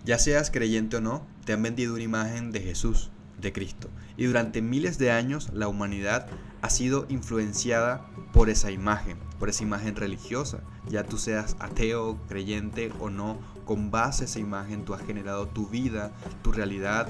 Ya seas creyente o no, te han vendido una imagen de Jesús, de Cristo. Y durante miles de años la humanidad ha sido influenciada por esa imagen religiosa. Ya tú seas ateo, creyente o no, con base a esa imagen tú has generado tu vida, tu realidad,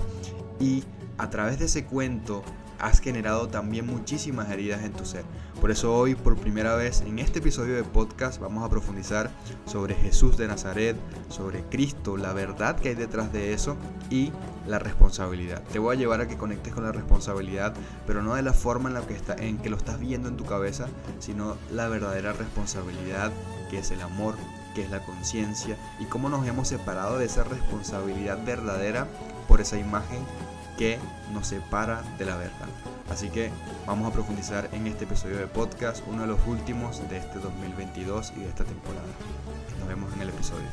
y a través de ese cuento has generado también muchísimas heridas en tu ser. Por eso hoy, por primera vez en este episodio de podcast, vamos a profundizar sobre Jesús de Nazaret, sobre Cristo, la verdad que hay detrás de eso y la responsabilidad. Te voy a llevar a que conectes con la responsabilidad, pero no de la forma en que lo estás viendo en tu cabeza, sino la verdadera responsabilidad, que es el amor, que es la conciencia, y cómo nos hemos separado de esa responsabilidad verdadera por esa imagen que nos separa de la verdad. Así que vamos a profundizar en este episodio de podcast, uno de los últimos de este 2022 y de esta temporada. Nos vemos en el episodio.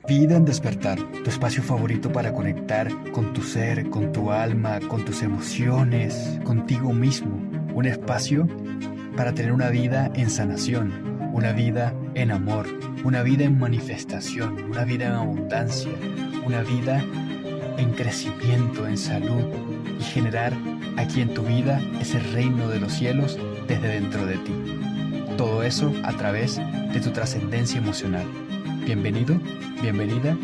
Vida en Despertar, tu espacio favorito para conectar con tu ser, con tu alma, con tus emociones, contigo mismo. Un espacio para tener una vida en sanación, una vida en amor, una vida en manifestación, una vida en abundancia, una vida en crecimiento, en salud, y generar aquí en tu vida ese reino de los cielos desde dentro de ti. Todo eso a través de tu trascendencia emocional. Bienvenido, bienvenida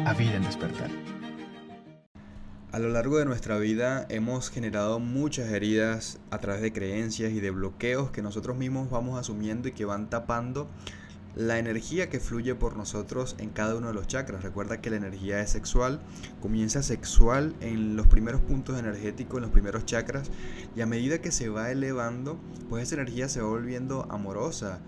a Vida en Despertar. A lo largo de nuestra vida hemos generado muchas heridas a través de creencias y de bloqueos que nosotros mismos vamos asumiendo y que van tapando la energía que fluye por nosotros en cada uno de los chakras. Recuerda que la energía es sexual, comienza sexual en los primeros puntos energéticos, en los primeros chakras, y a medida que se va elevando, pues esa energía se va volviendo amorosa,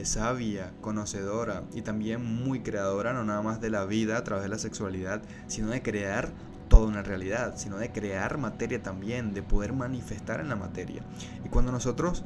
sabia, conocedora y también muy creadora, no nada más de la vida a través de la sexualidad, sino de crear toda una realidad, sino de crear materia también, de poder manifestar en la materia. Y cuando nosotros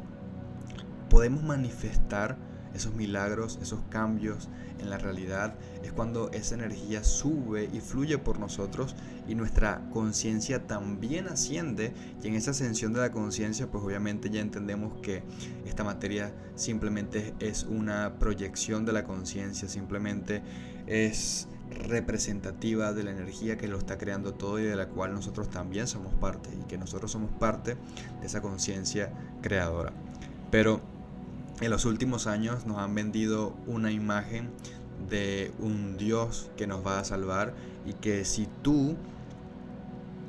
podemos manifestar esos milagros, esos cambios en la realidad, es cuando esa energía sube y fluye por nosotros y nuestra conciencia también asciende, y en esa ascensión de la conciencia pues obviamente ya entendemos que esta materia simplemente es una proyección de la conciencia, simplemente es representativa de la energía que lo está creando todo y de la cual nosotros también somos parte, y que nosotros somos parte de esa conciencia creadora. Pero en los últimos años nos han vendido una imagen de un Dios que nos va a salvar, y que si tú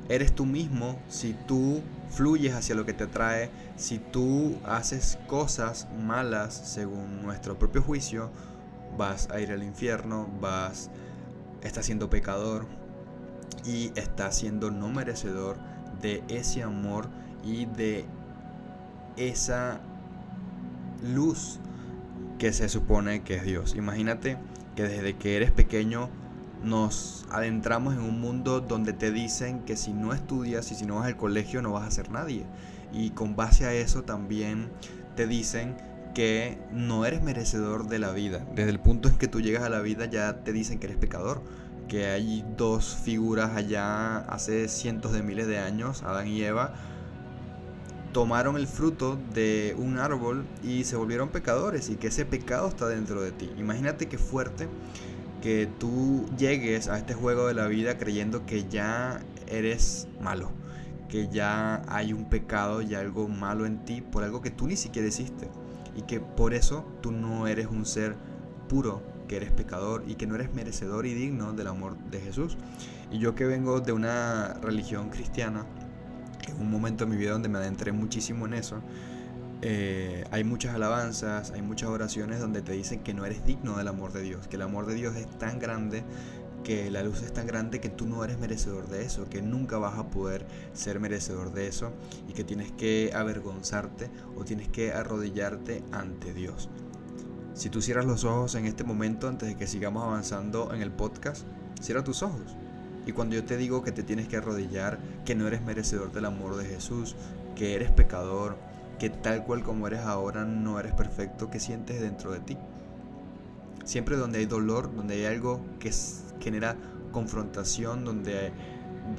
eres tú mismo, si tú fluyes hacia lo que te atrae, si tú haces cosas malas según nuestro propio juicio, vas a ir al infierno, estás siendo pecador y estás siendo no merecedor de ese amor y de esa luz que se supone que es Dios. Imagínate que desde que eres pequeño nos adentramos en un mundo donde te dicen que si no estudias y si no vas al colegio no vas a ser nadie, y con base a eso también te dicen que no eres merecedor de la vida. Desde el punto en que tú llegas a la vida ya te dicen que eres pecador, que hay dos figuras allá hace cientos de miles de años, Adán y Eva, tomaron el fruto de un árbol y se volvieron pecadores, y que ese pecado está dentro de ti. Imagínate qué fuerte que tú llegues a este juego de la vida creyendo que ya eres malo, que ya hay un pecado y algo malo en ti por algo que tú ni siquiera hiciste, y que por eso tú no eres un ser puro, que eres pecador y que no eres merecedor y digno del amor de Jesús. Y yo, que vengo de una religión cristiana, en un momento en mi vida donde me adentré muchísimo en eso, hay muchas alabanzas, hay muchas oraciones donde te dicen que no eres digno del amor de Dios, que el amor de Dios es tan grande, que la luz es tan grande, que tú no eres merecedor de eso, que nunca vas a poder ser merecedor de eso, y que tienes que avergonzarte o tienes que arrodillarte ante Dios. Si tú cierras los ojos en este momento, antes de que sigamos avanzando en el podcast, cierra tus ojos. Y cuando yo te digo que te tienes que arrodillar, que no eres merecedor del amor de Jesús, que eres pecador, que tal cual como eres ahora no eres perfecto, ¿qué sientes dentro de ti? Siempre donde hay dolor, donde hay algo que genera confrontación, donde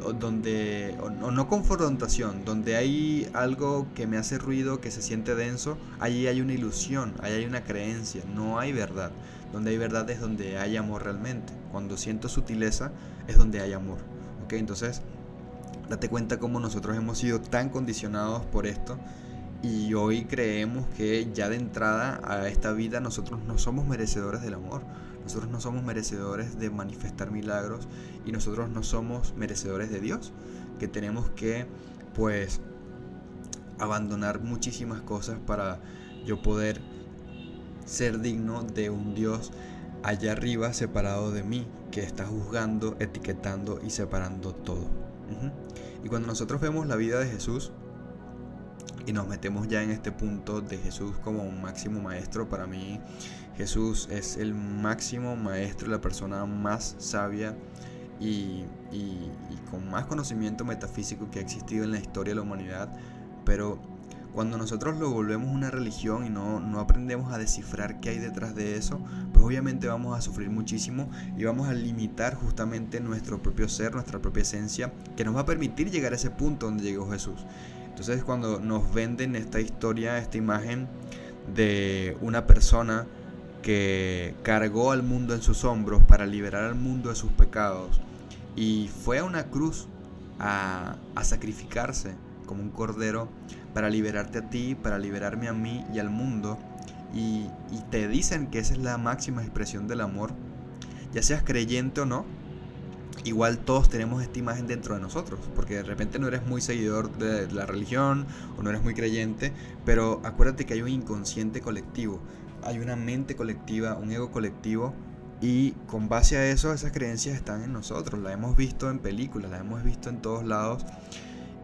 o no confrontación, donde hay algo que me hace ruido, que se siente denso, allí hay una ilusión, allí hay una creencia, no hay verdad. Donde hay verdad es donde hay amor realmente. Cuando siento sutileza es donde hay amor. ¿Ok? Entonces, date cuenta cómo nosotros hemos sido tan condicionados por esto y hoy creemos que ya de entrada a esta vida nosotros no somos merecedores del amor. Nosotros no somos merecedores de manifestar milagros y nosotros no somos merecedores de Dios. Que tenemos que, pues, abandonar muchísimas cosas para yo poder ser digno de un Dios allá arriba separado de mí, que está juzgando, etiquetando y separando todo. Y cuando nosotros vemos la vida de Jesús y nos metemos ya en este punto de Jesús como un máximo maestro, para mí Jesús es el máximo maestro, la persona más sabia y con más conocimiento metafísico que ha existido en la historia de la humanidad. Pero cuando nosotros lo volvemos una religión y no aprendemos a descifrar qué hay detrás de eso, pues obviamente vamos a sufrir muchísimo y vamos a limitar justamente nuestro propio ser, nuestra propia esencia, que nos va a permitir llegar a ese punto donde llegó Jesús. Entonces, cuando nos venden esta historia, esta imagen de una persona que cargó al mundo en sus hombros para liberar al mundo de sus pecados y fue a una cruz a sacrificarse como un cordero para liberarte a ti, para liberarme a mí y al mundo, y te dicen que esa es la máxima expresión del amor, ya seas creyente o no, igual todos tenemos esta imagen dentro de nosotros, porque de repente no eres muy seguidor de la religión o no eres muy creyente, pero acuérdate que hay un inconsciente colectivo, hay una mente colectiva, un ego colectivo, y con base a eso esas creencias están en nosotros, las hemos visto en películas, las hemos visto en todos lados.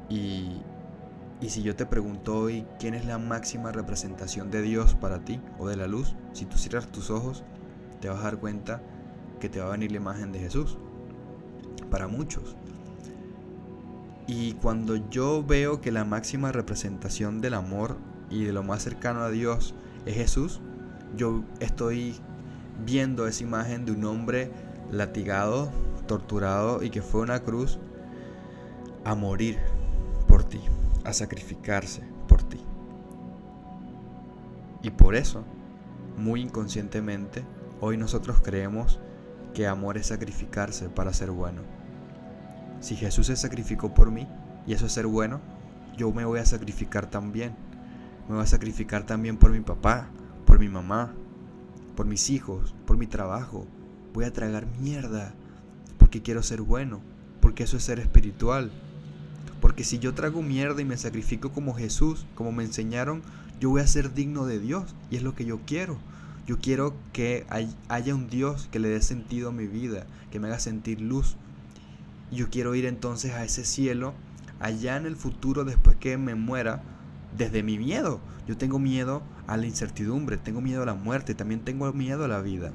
Y si yo te pregunto hoy quién es la máxima representación de Dios para ti o de la luz, si tú cierras tus ojos te vas a dar cuenta que te va a venir la imagen de Jesús para muchos. Y cuando yo veo que la máxima representación del amor y de lo más cercano a Dios es Jesús, yo estoy viendo esa imagen de un hombre latigado, torturado y que fue a una cruz a morir por ti, a sacrificarse por ti. Y por eso, muy inconscientemente, hoy nosotros creemos que amor es sacrificarse para ser bueno. Si Jesús se sacrificó por mí y eso es ser bueno, yo me voy a sacrificar también. Me voy a sacrificar también por mi papá, por mi mamá, por mis hijos, por mi trabajo. Voy a tragar mierda porque quiero ser bueno, porque eso es ser espiritual. Porque si yo trago mierda y me sacrifico como Jesús, como me enseñaron, yo voy a ser digno de Dios. Y es lo que yo quiero. Yo quiero que haya un Dios que le dé sentido a mi vida, que me haga sentir luz. Y yo quiero ir entonces a ese cielo, allá en el futuro, después que me muera, desde mi miedo. Yo tengo miedo a la incertidumbre, tengo miedo a la muerte, también tengo miedo a la vida.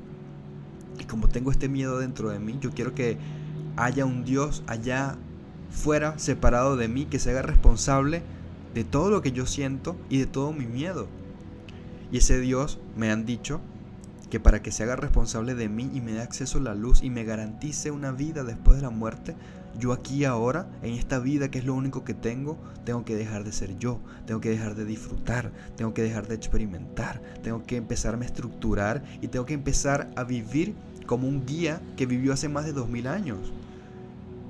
Y como tengo este miedo dentro de mí, yo quiero que haya un Dios allá fuera, separado de mí, que se haga responsable de todo lo que yo siento y de todo mi miedo. Y ese Dios, me han dicho, que para que se haga responsable de mí y me dé acceso a la luz y me garantice una vida después de la muerte, yo aquí ahora, en esta vida que es lo único que tengo que dejar de ser yo, tengo que dejar de disfrutar, tengo que dejar de experimentar, tengo que empezarme a estructurar y tengo que empezar a vivir como un guía que vivió hace más de 2000 años.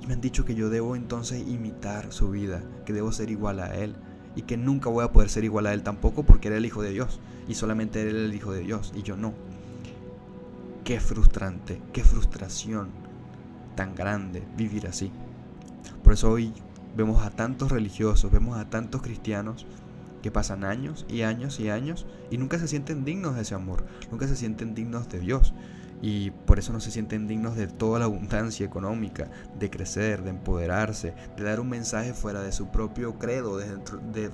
Y me han dicho que yo debo entonces imitar su vida, que debo ser igual a él y que nunca voy a poder ser igual a él tampoco porque era el Hijo de Dios y solamente él era el Hijo de Dios y yo no. Qué frustrante, qué frustración tan grande vivir así. Por eso hoy vemos a tantos religiosos, vemos a tantos cristianos que pasan años y años y años y nunca se sienten dignos de ese amor, nunca se sienten dignos de Dios. Y por eso no se sienten dignos de toda la abundancia económica, de crecer, de empoderarse, de dar un mensaje fuera de su propio credo,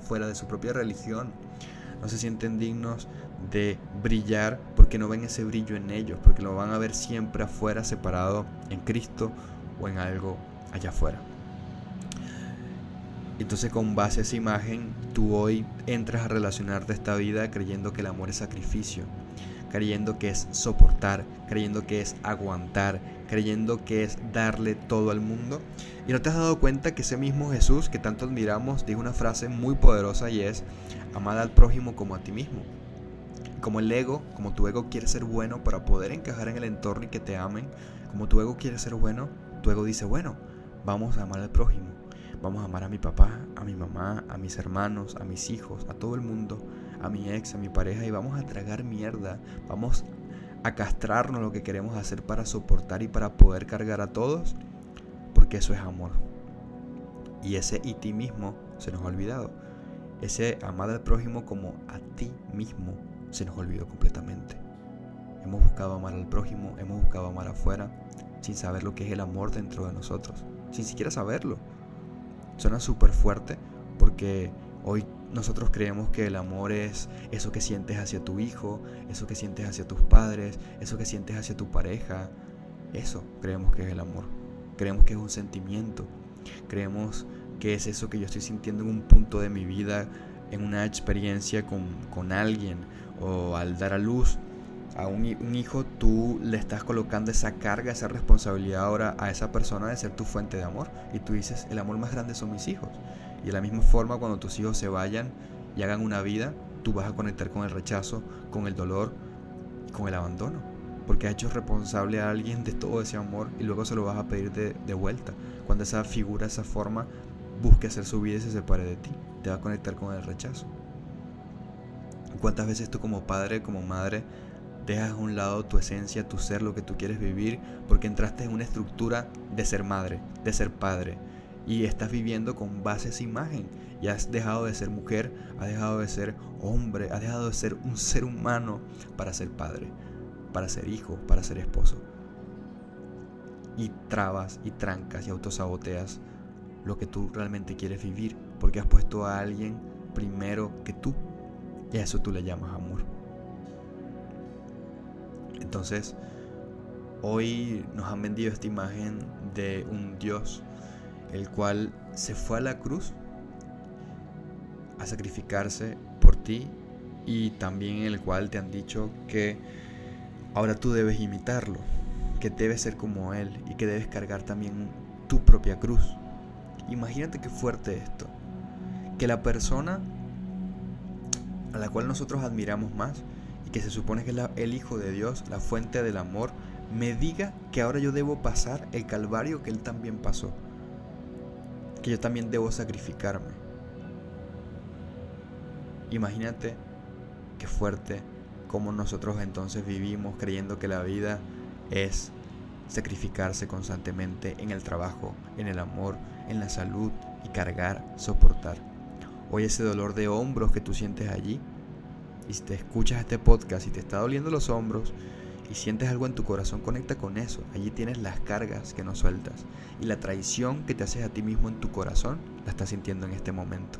fuera de su propia religión. No se sienten dignos de brillar porque no ven ese brillo en ellos, porque lo van a ver siempre afuera, separado en Cristo o en algo allá afuera. Entonces, con base a esa imagen, tú hoy entras a relacionarte esta vida creyendo que el amor es sacrificio, creyendo que es soportar, creyendo que es aguantar, creyendo que es darle todo al mundo. Y no te has dado cuenta que ese mismo Jesús que tanto admiramos dijo una frase muy poderosa y es: amad al prójimo como a ti mismo. Como el ego, como tu ego quiere ser bueno para poder encajar en el entorno y que te amen, como tu ego quiere ser bueno, tu ego dice: bueno, vamos a amar al prójimo, vamos a amar a mi papá, a mi mamá, a mis hermanos, a mis hijos, a todo el mundo, a mi ex, a mi pareja, y vamos a tragar mierda, vamos a castrarnos lo que queremos hacer para soportar y para poder cargar a todos, porque eso es amor. Y ese y ti mismo se nos ha olvidado. Ese amar al prójimo como a ti mismo se nos olvidó completamente. Hemos buscado amar al prójimo, hemos buscado amar afuera, sin saber lo que es el amor dentro de nosotros, sin siquiera saberlo. Suena súper fuerte porque hoy nosotros creemos que el amor es eso que sientes hacia tu hijo, eso que sientes hacia tus padres, eso que sientes hacia tu pareja. Eso creemos que es el amor. Creemos que es un sentimiento. Creemos que es eso que yo estoy sintiendo en un punto de mi vida, en una experiencia con alguien, o al dar a luz a un hijo, tú le estás colocando esa carga, esa responsabilidad ahora a esa persona de ser tu fuente de amor. Y tú dices: el amor más grande son mis hijos. Y de la misma forma, cuando tus hijos se vayan y hagan una vida, tú vas a conectar con el rechazo, con el dolor, con el abandono, porque has hecho responsable a alguien de todo ese amor y luego se lo vas a pedir de vuelta. Cuando esa figura, esa forma, busque hacer su vida y se separe de ti, te va a conectar con el rechazo. ¿Cuántas veces tú como padre, como madre, dejas a un lado tu esencia, tu ser, lo que tú quieres vivir, porque entraste en una estructura de ser madre, de ser padre, y estás viviendo con base a esa imagen, y has dejado de ser mujer, has dejado de ser hombre, has dejado de ser un ser humano para ser padre, para ser hijo, para ser esposo? Y trabas y trancas y autosaboteas lo que tú realmente quieres vivir, porque has puesto a alguien primero que tú, y a eso tú le llamas amor. Entonces, hoy nos han vendido esta imagen de un Dios, el cual se fue a la cruz a sacrificarse por ti, y también en el cual te han dicho que ahora tú debes imitarlo, que debes ser como Él y que debes cargar también tu propia cruz. Imagínate qué fuerte esto, que la persona a la cual nosotros admiramos más y que se supone que es el Hijo de Dios, la fuente del amor, me diga que ahora yo debo pasar el calvario que Él también pasó, que yo también debo sacrificarme. Imagínate qué fuerte cómo nosotros entonces vivimos creyendo que la vida es sacrificarse constantemente en el trabajo, en el amor, en la salud, y cargar, soportar. Hoy ese dolor de hombros que tú sientes allí, y si te escuchas este podcast y te está doliendo los hombros y sientes algo en tu corazón, conecta con eso. Allí tienes las cargas que no sueltas, y la traición que te haces a ti mismo en tu corazón la estás sintiendo en este momento.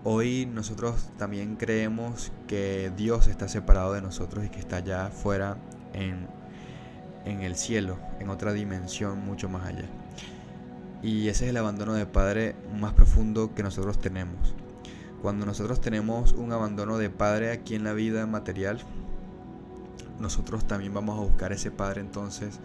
Hoy nosotros también creemos que Dios está separado de nosotros y que está allá afuera en el cielo, en otra dimensión mucho más allá. Y ese es el abandono de padre más profundo que nosotros tenemos. Cuando nosotros tenemos un abandono de padre aquí en la vida material, nosotros también vamos a buscar ese padre entonces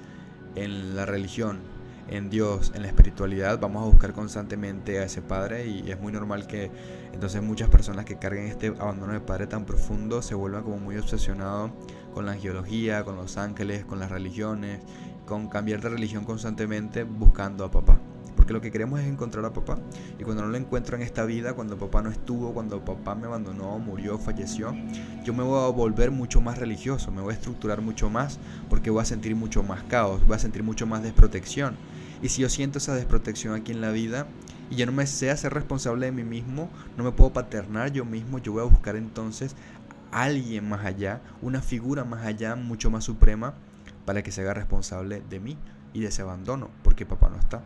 en la religión, en Dios, en la espiritualidad. Vamos a buscar constantemente a ese padre, y es muy normal que entonces muchas personas que carguen este abandono de padre tan profundo se vuelvan como muy obsesionados con la angiología, con los ángeles, con las religiones, con cambiar de religión constantemente buscando a papá. Porque lo que queremos es encontrar a papá, y cuando no lo encuentro en esta vida, cuando papá no estuvo, cuando papá me abandonó, murió, falleció, yo me voy a volver mucho más religioso, me voy a estructurar mucho más, porque voy a sentir mucho más caos, voy a sentir mucho más desprotección. Y si yo siento esa desprotección aquí en la vida y yo no me sé hacer responsable de mí mismo, no me puedo paternar yo mismo, yo voy a buscar entonces a alguien más allá, una figura más allá, mucho más suprema, para que se haga responsable de mí y de ese abandono, porque papá no está.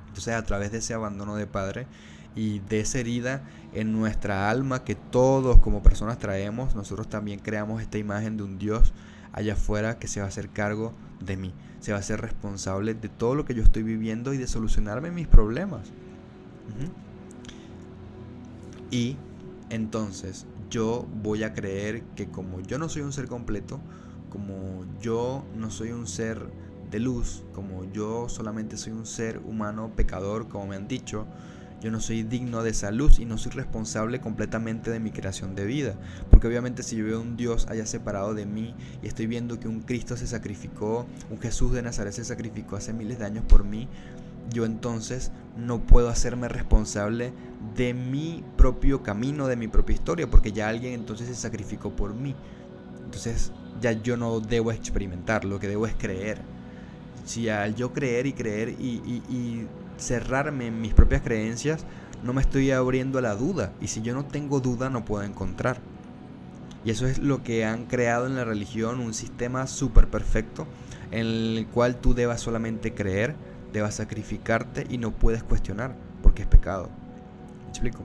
Entonces, a través de ese abandono de padre y de esa herida en nuestra alma que todos como personas traemos, nosotros también creamos esta imagen de un Dios allá afuera que se va a hacer cargo de mí, se va a hacer responsable de todo lo que yo estoy viviendo y de solucionarme mis problemas. Y Entonces, yo voy a creer que como yo no soy un ser completo, como yo no soy un ser de luz, como yo solamente soy un ser humano pecador, como me han dicho, yo no soy digno de esa luz y no soy responsable completamente de mi creación de vida. Porque obviamente si yo veo un Dios haya separado de mí y estoy viendo que un Cristo se sacrificó, un Jesús de Nazaret se sacrificó hace miles de años por mí, yo entonces no puedo hacerme responsable de mi propio camino, de mi propia historia, porque ya alguien entonces se sacrificó por mí. Entonces ya yo no debo experimentar, lo que debo es creer. Si al yo creer y cerrarme en mis propias creencias, no me estoy abriendo a la duda. Y si yo no tengo duda, no puedo encontrar. Y eso es lo que han creado en la religión, un sistema súper perfecto en el cual tú debas solamente creer, debas sacrificarte y no puedes cuestionar, porque es pecado. ¿Me explico?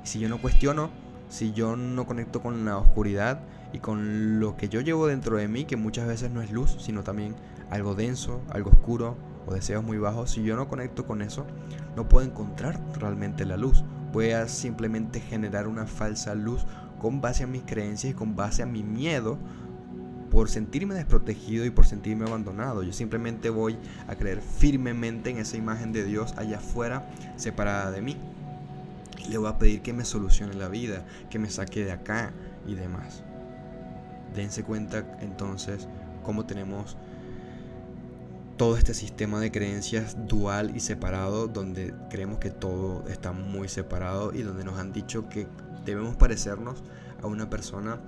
Y si yo no cuestiono, si yo no conecto con la oscuridad y con lo que yo llevo dentro de mí, que muchas veces no es luz, sino también algo denso, algo oscuro o deseos muy bajos, si yo no conecto con eso, no puedo encontrar realmente la luz. Voy a simplemente generar una falsa luz con base a mis creencias y con base a mi miedo por sentirme desprotegido y por sentirme abandonado. Yo simplemente voy a creer firmemente en esa imagen de Dios allá afuera, separada de mí. Y le voy a pedir que me solucione la vida, que me saque de acá y demás. Dense cuenta entonces cómo tenemos todo este sistema de creencias dual y separado, donde creemos que todo está muy separado y donde nos han dicho que debemos parecernos a una persona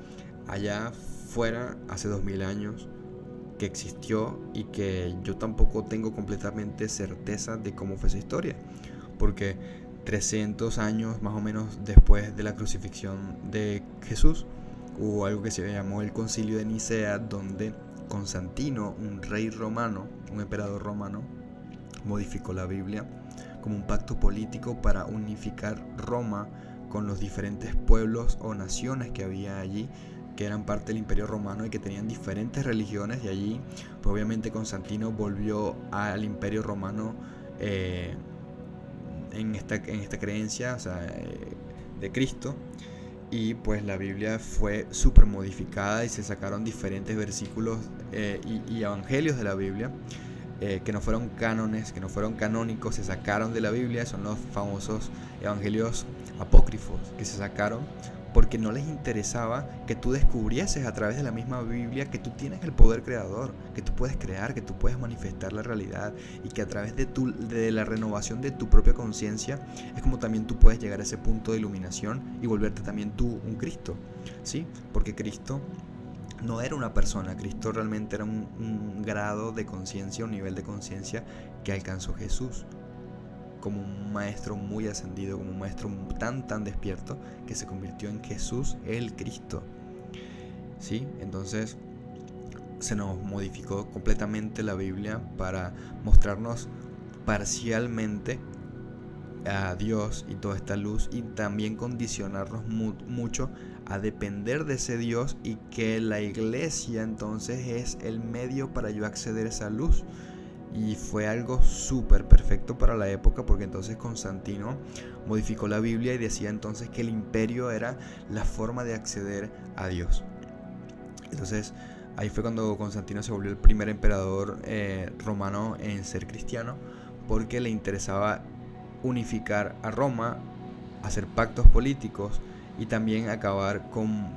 allá fuera hace 2000 años que existió y que yo tampoco tengo completamente certeza de cómo fue esa historia, porque 300 años más o menos después de la crucifixión de Jesús hubo algo que se llamó el Concilio de Nicea, donde Constantino, un rey romano, un emperador romano, modificó la Biblia como un pacto político para unificar Roma con los diferentes pueblos o naciones que había allí, que eran parte del Imperio Romano y que tenían diferentes religiones. Y allí, pues obviamente Constantino volvió al Imperio Romano en esta creencia, o sea, de Cristo. Y pues la Biblia fue súper modificada y se sacaron diferentes versículos y evangelios de la Biblia que no fueron cánones, que no fueron canónicos, se sacaron de la Biblia. Son los famosos evangelios apócrifos que se sacaron porque no les interesaba que tú descubrieses a través de la misma Biblia que tú tienes el poder creador, que tú puedes crear, que tú puedes manifestar la realidad y que a través de la renovación de tu propia conciencia es como también tú puedes llegar a ese punto de iluminación y volverte también tú un Cristo, ¿sí? Porque Cristo no era una persona, Cristo realmente era un grado de conciencia, un nivel de conciencia que alcanzó Jesús, como un maestro muy ascendido, como un maestro tan despierto, que se convirtió en Jesús el Cristo, ¿sí? Entonces se nos modificó completamente la Biblia para mostrarnos parcialmente a Dios y toda esta luz, y también condicionarnos mucho a depender de ese Dios, y que la iglesia entonces es el medio para yo acceder a esa luz. Y fue algo súper perfecto para la época, porque entonces Constantino modificó la Biblia y decía entonces que el imperio era la forma de acceder a Dios. Entonces ahí fue cuando Constantino se volvió el primer emperador romano en ser cristiano, porque le interesaba unificar a Roma, hacer pactos políticos y también acabar con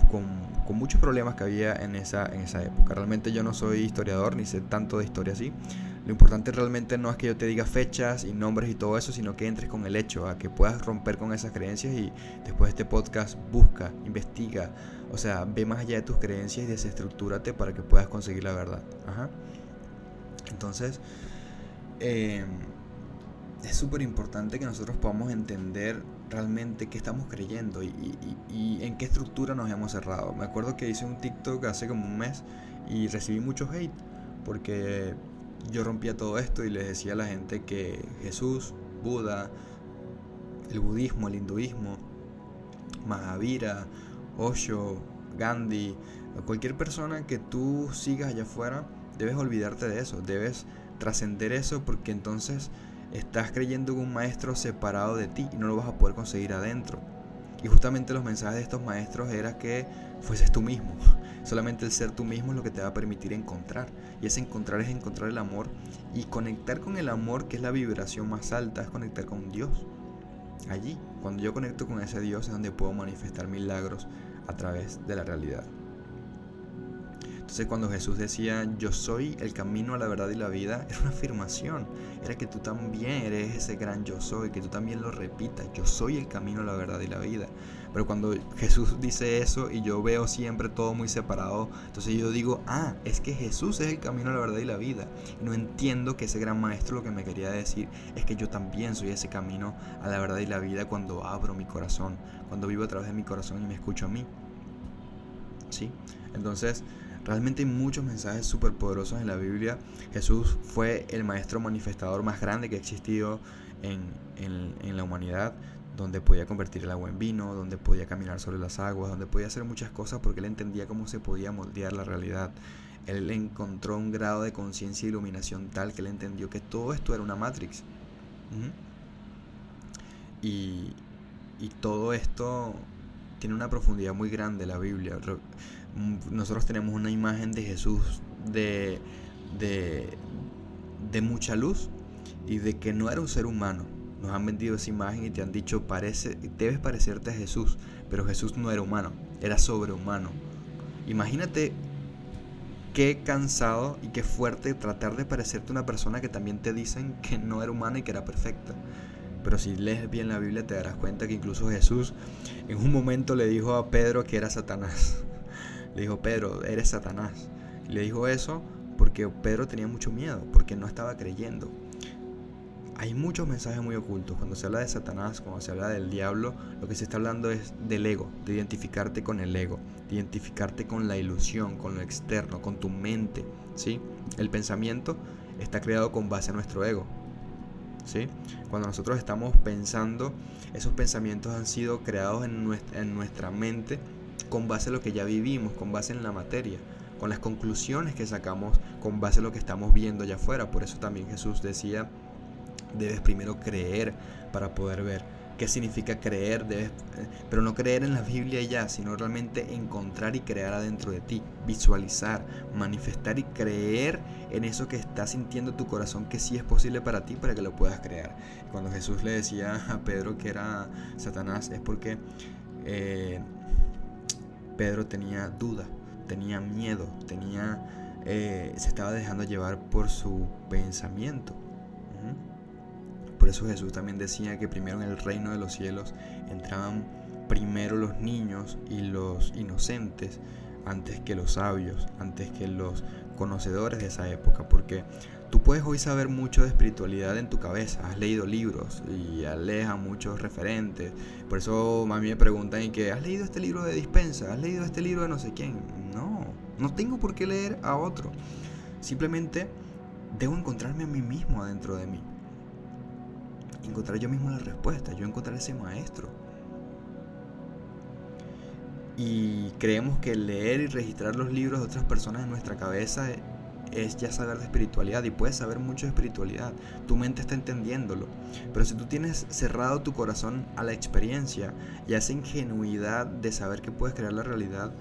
muchos problemas que había en esa época. Realmente yo no soy historiador ni sé tanto de historia así. Lo importante realmente no es que yo te diga fechas y nombres y todo eso, sino que entres con el hecho, a que puedas romper con esas creencias. Y después de este podcast busca, investiga, o sea, ve más allá de tus creencias y desestructúrate para que puedas conseguir la verdad. Entonces es súper importante que nosotros podamos entender realmente qué estamos creyendo y en qué estructura nos hemos cerrado. Me acuerdo que hice un TikTok hace como un mes y recibí mucho hate porque yo rompía todo esto y les decía a la gente que Jesús, Buda, el budismo, el hinduismo, Mahavira, Osho, Gandhi, cualquier persona que tú sigas allá afuera, debes olvidarte de eso, debes trascender eso, porque entonces estás creyendo en un maestro separado de ti y no lo vas a poder conseguir adentro. Y justamente los mensajes de estos maestros era que fueses tú mismo. Solamente el ser tú mismo es lo que te va a permitir encontrar. Y ese encontrar es encontrar el amor. Y conectar con el amor, que es la vibración más alta, es conectar con Dios. Allí, cuando yo conecto con ese Dios, es donde puedo manifestar milagros a través de la realidad. Entonces cuando Jesús decía, yo soy el camino a la verdad y la vida, era una afirmación. Era que tú también eres ese gran yo soy, que tú también lo repitas, yo soy el camino a la verdad y la vida. Pero cuando Jesús dice eso y yo veo siempre todo muy separado, entonces yo digo, es que Jesús es el camino a la verdad y la vida. Y no entiendo que ese gran maestro lo que me quería decir es que yo también soy ese camino a la verdad y la vida cuando abro mi corazón, cuando vivo a través de mi corazón y me escucho a mí. ¿Sí? Entonces, realmente hay muchos mensajes súper poderosos en la Biblia. Jesús fue el maestro manifestador más grande que ha existido en la humanidad, donde podía convertir el agua en vino, donde podía caminar sobre las aguas, donde podía hacer muchas cosas porque él entendía cómo se podía moldear la realidad. Él encontró un grado de conciencia e iluminación tal que él entendió que todo esto era una Matrix. Y todo esto tiene una profundidad muy grande, la Biblia. Nosotros tenemos una imagen de Jesús de mucha luz y de que no era un ser humano. Nos han vendido esa imagen y te han dicho, debes parecerte a Jesús, pero Jesús no era humano, era sobrehumano. Imagínate qué cansado y qué fuerte tratar de parecerte a una persona que también te dicen que no era humana y que era perfecta. Pero si lees bien la Biblia te darás cuenta que incluso Jesús en un momento le dijo a Pedro que era Satanás. Le dijo, Pedro, eres Satanás. Y le dijo eso porque Pedro tenía mucho miedo, porque no estaba creyendo. Hay muchos mensajes muy ocultos. Cuando se habla de Satanás, cuando se habla del diablo, lo que se está hablando es del ego, de identificarte con el ego, de identificarte con la ilusión, con lo externo, con tu mente, ¿sí? El pensamiento está creado con base a nuestro ego, ¿sí? Cuando nosotros estamos pensando, esos pensamientos han sido creados en nuestra mente con base a lo que ya vivimos, con base en la materia, con las conclusiones que sacamos con base a lo que estamos viendo allá afuera. Por eso también Jesús decía, debes primero creer para poder ver. ¿Qué significa creer? Pero no creer en la Biblia ya, sino realmente encontrar y crear adentro de ti, visualizar, manifestar y creer en eso que está sintiendo tu corazón que sí es posible para ti, para que lo puedas crear. Cuando Jesús le decía a Pedro que era Satanás, es porque Pedro tenía duda, tenía miedo, se estaba dejando llevar por su pensamiento. Por eso Jesús también decía que primero en el reino de los cielos entraban primero los niños y los inocentes antes que los sabios, antes que los conocedores de esa época, porque tú puedes hoy saber mucho de espiritualidad en tu cabeza, has leído libros y lees a muchos referentes. Por eso a mí me preguntan y que ¿has leído este libro de Dispensa? ¿Has leído este libro de no sé quién? No tengo por qué leer a otro. Simplemente debo encontrarme a mí mismo adentro de mí. Encontrar yo mismo la respuesta, yo encontrar ese maestro. Y creemos que leer y registrar los libros de otras personas en nuestra cabeza es ya saber de espiritualidad, y puedes saber mucho de espiritualidad, tu mente está entendiéndolo, pero si tú tienes cerrado tu corazón a la experiencia y a esa ingenuidad de saber que puedes crear la realidad,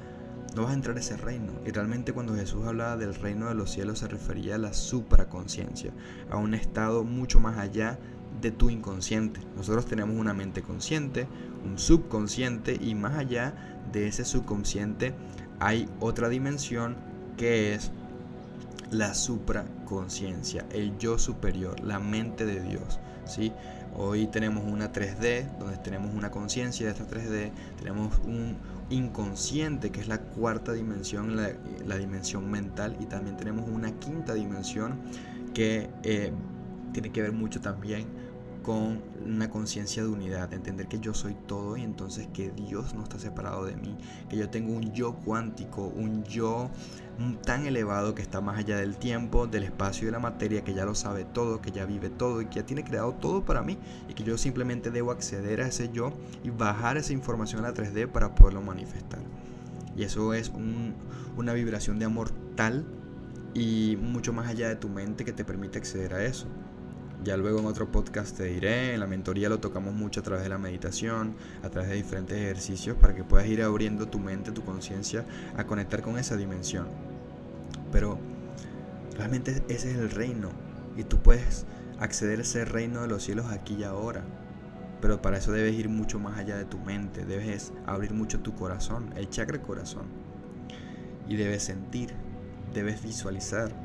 no vas a entrar a ese reino. Y realmente cuando Jesús hablaba del reino de los cielos se refería a la supraconciencia, a un estado mucho más allá de tu inconsciente. Nosotros tenemos una mente consciente, un subconsciente, y más allá de ese subconsciente hay otra dimensión que es la supraconciencia, el yo superior, la mente de Dios, ¿sí? Hoy tenemos una 3D, donde tenemos una conciencia de esta 3D, tenemos un inconsciente, que es la cuarta dimensión, la dimensión mental, y también tenemos una quinta dimensión que tiene que ver mucho también con una conciencia de unidad, de entender que yo soy todo y entonces que Dios no está separado de mí, que yo tengo un yo cuántico, un yo tan elevado que está más allá del tiempo, del espacio y de la materia, que ya lo sabe todo, que ya vive todo y que ya tiene creado todo para mí, y que yo simplemente debo acceder a ese yo y bajar esa información a la 3D para poderlo manifestar. Y eso es una vibración de amor tal y mucho más allá de tu mente que te permite acceder a eso. Ya luego en otro podcast te diré, en la mentoría lo tocamos mucho a través de la meditación, a través de diferentes ejercicios para que puedas ir abriendo tu mente, tu conciencia a conectar con esa dimensión. Pero realmente ese es el reino y tú puedes acceder a ese reino de los cielos aquí y ahora. Pero para eso debes ir mucho más allá de tu mente, debes abrir mucho tu corazón, el chakra corazón. Y debes sentir, debes visualizar,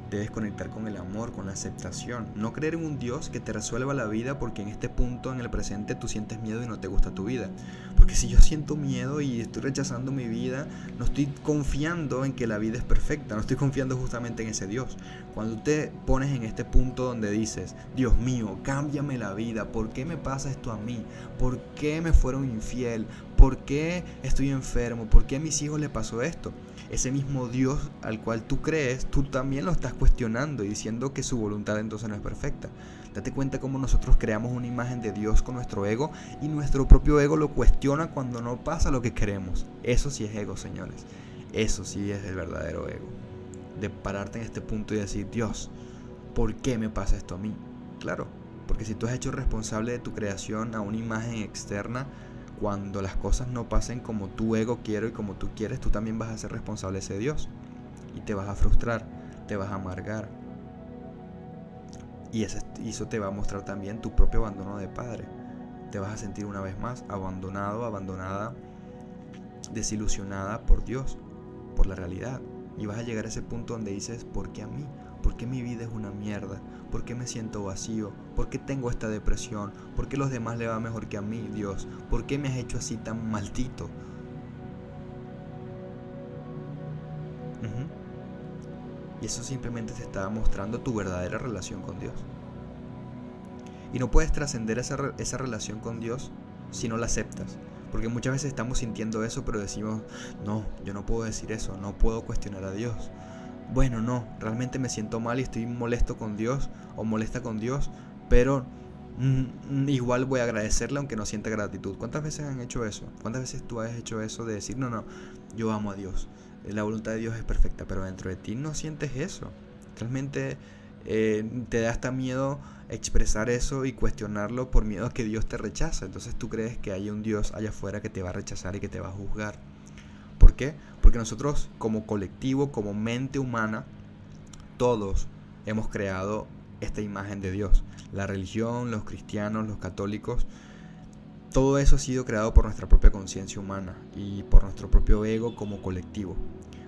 debes conectar con el amor, con la aceptación. No creer en un Dios que te resuelva la vida porque en este punto, en el presente, tú sientes miedo y no te gusta tu vida. Porque si yo siento miedo y estoy rechazando mi vida, no estoy confiando en que la vida es perfecta, no estoy confiando justamente en ese Dios. Cuando tú te pones en este punto donde dices, Dios mío, cámbiame la vida, ¿por qué me pasa esto a mí? ¿Por qué me fueron infiel? ¿Por qué estoy enfermo? ¿Por qué a mis hijos les pasó esto? Ese mismo Dios al cual tú crees, tú también lo estás cuestionando y diciendo que su voluntad entonces no es perfecta. Date cuenta cómo nosotros creamos una imagen de Dios con nuestro ego y nuestro propio ego lo cuestiona cuando no pasa lo que queremos. Eso sí es ego, señores. Eso sí es el verdadero ego. De pararte en este punto y decir, Dios, ¿por qué me pasa esto a mí? Claro, porque si tú has hecho responsable de tu creación a una imagen externa, cuando las cosas no pasen como tu ego quiere y como tú quieres, tú también vas a ser responsable de ese Dios. Y te vas a frustrar, te vas a amargar. Y eso te va a mostrar también tu propio abandono de padre. Te vas a sentir una vez más abandonado, abandonada, desilusionada por Dios, por la realidad. Y vas a llegar a ese punto donde dices, ¿por qué a mí? ¿Por qué mi vida es una mierda? ¿Por qué me siento vacío? ¿Por qué tengo esta depresión? ¿Por qué a los demás le va mejor que a mí, Dios? ¿Por qué me has hecho así tan maldito? Y eso simplemente te está mostrando tu verdadera relación con Dios. Y no puedes trascender esa relación con Dios si no la aceptas. Porque muchas veces estamos sintiendo eso, pero decimos, no, yo no puedo decir eso, no puedo cuestionar a Dios. Bueno, no, realmente me siento mal y estoy molesto con Dios o molesta con Dios, pero igual voy a agradecerle aunque no sienta gratitud. ¿Cuántas veces han hecho eso? ¿Cuántas veces tú has hecho eso de decir, no, yo amo a Dios, la voluntad de Dios es perfecta, pero dentro de ti no sientes eso? Realmente te da hasta miedo expresar eso y cuestionarlo por miedo a que Dios te rechaza. Entonces tú crees que hay un Dios allá afuera que te va a rechazar y que te va a juzgar. ¿Por qué? Porque nosotros como colectivo, como mente humana, todos hemos creado esta imagen de Dios. La religión, los cristianos, los católicos, todo eso ha sido creado por nuestra propia conciencia humana y por nuestro propio ego como colectivo.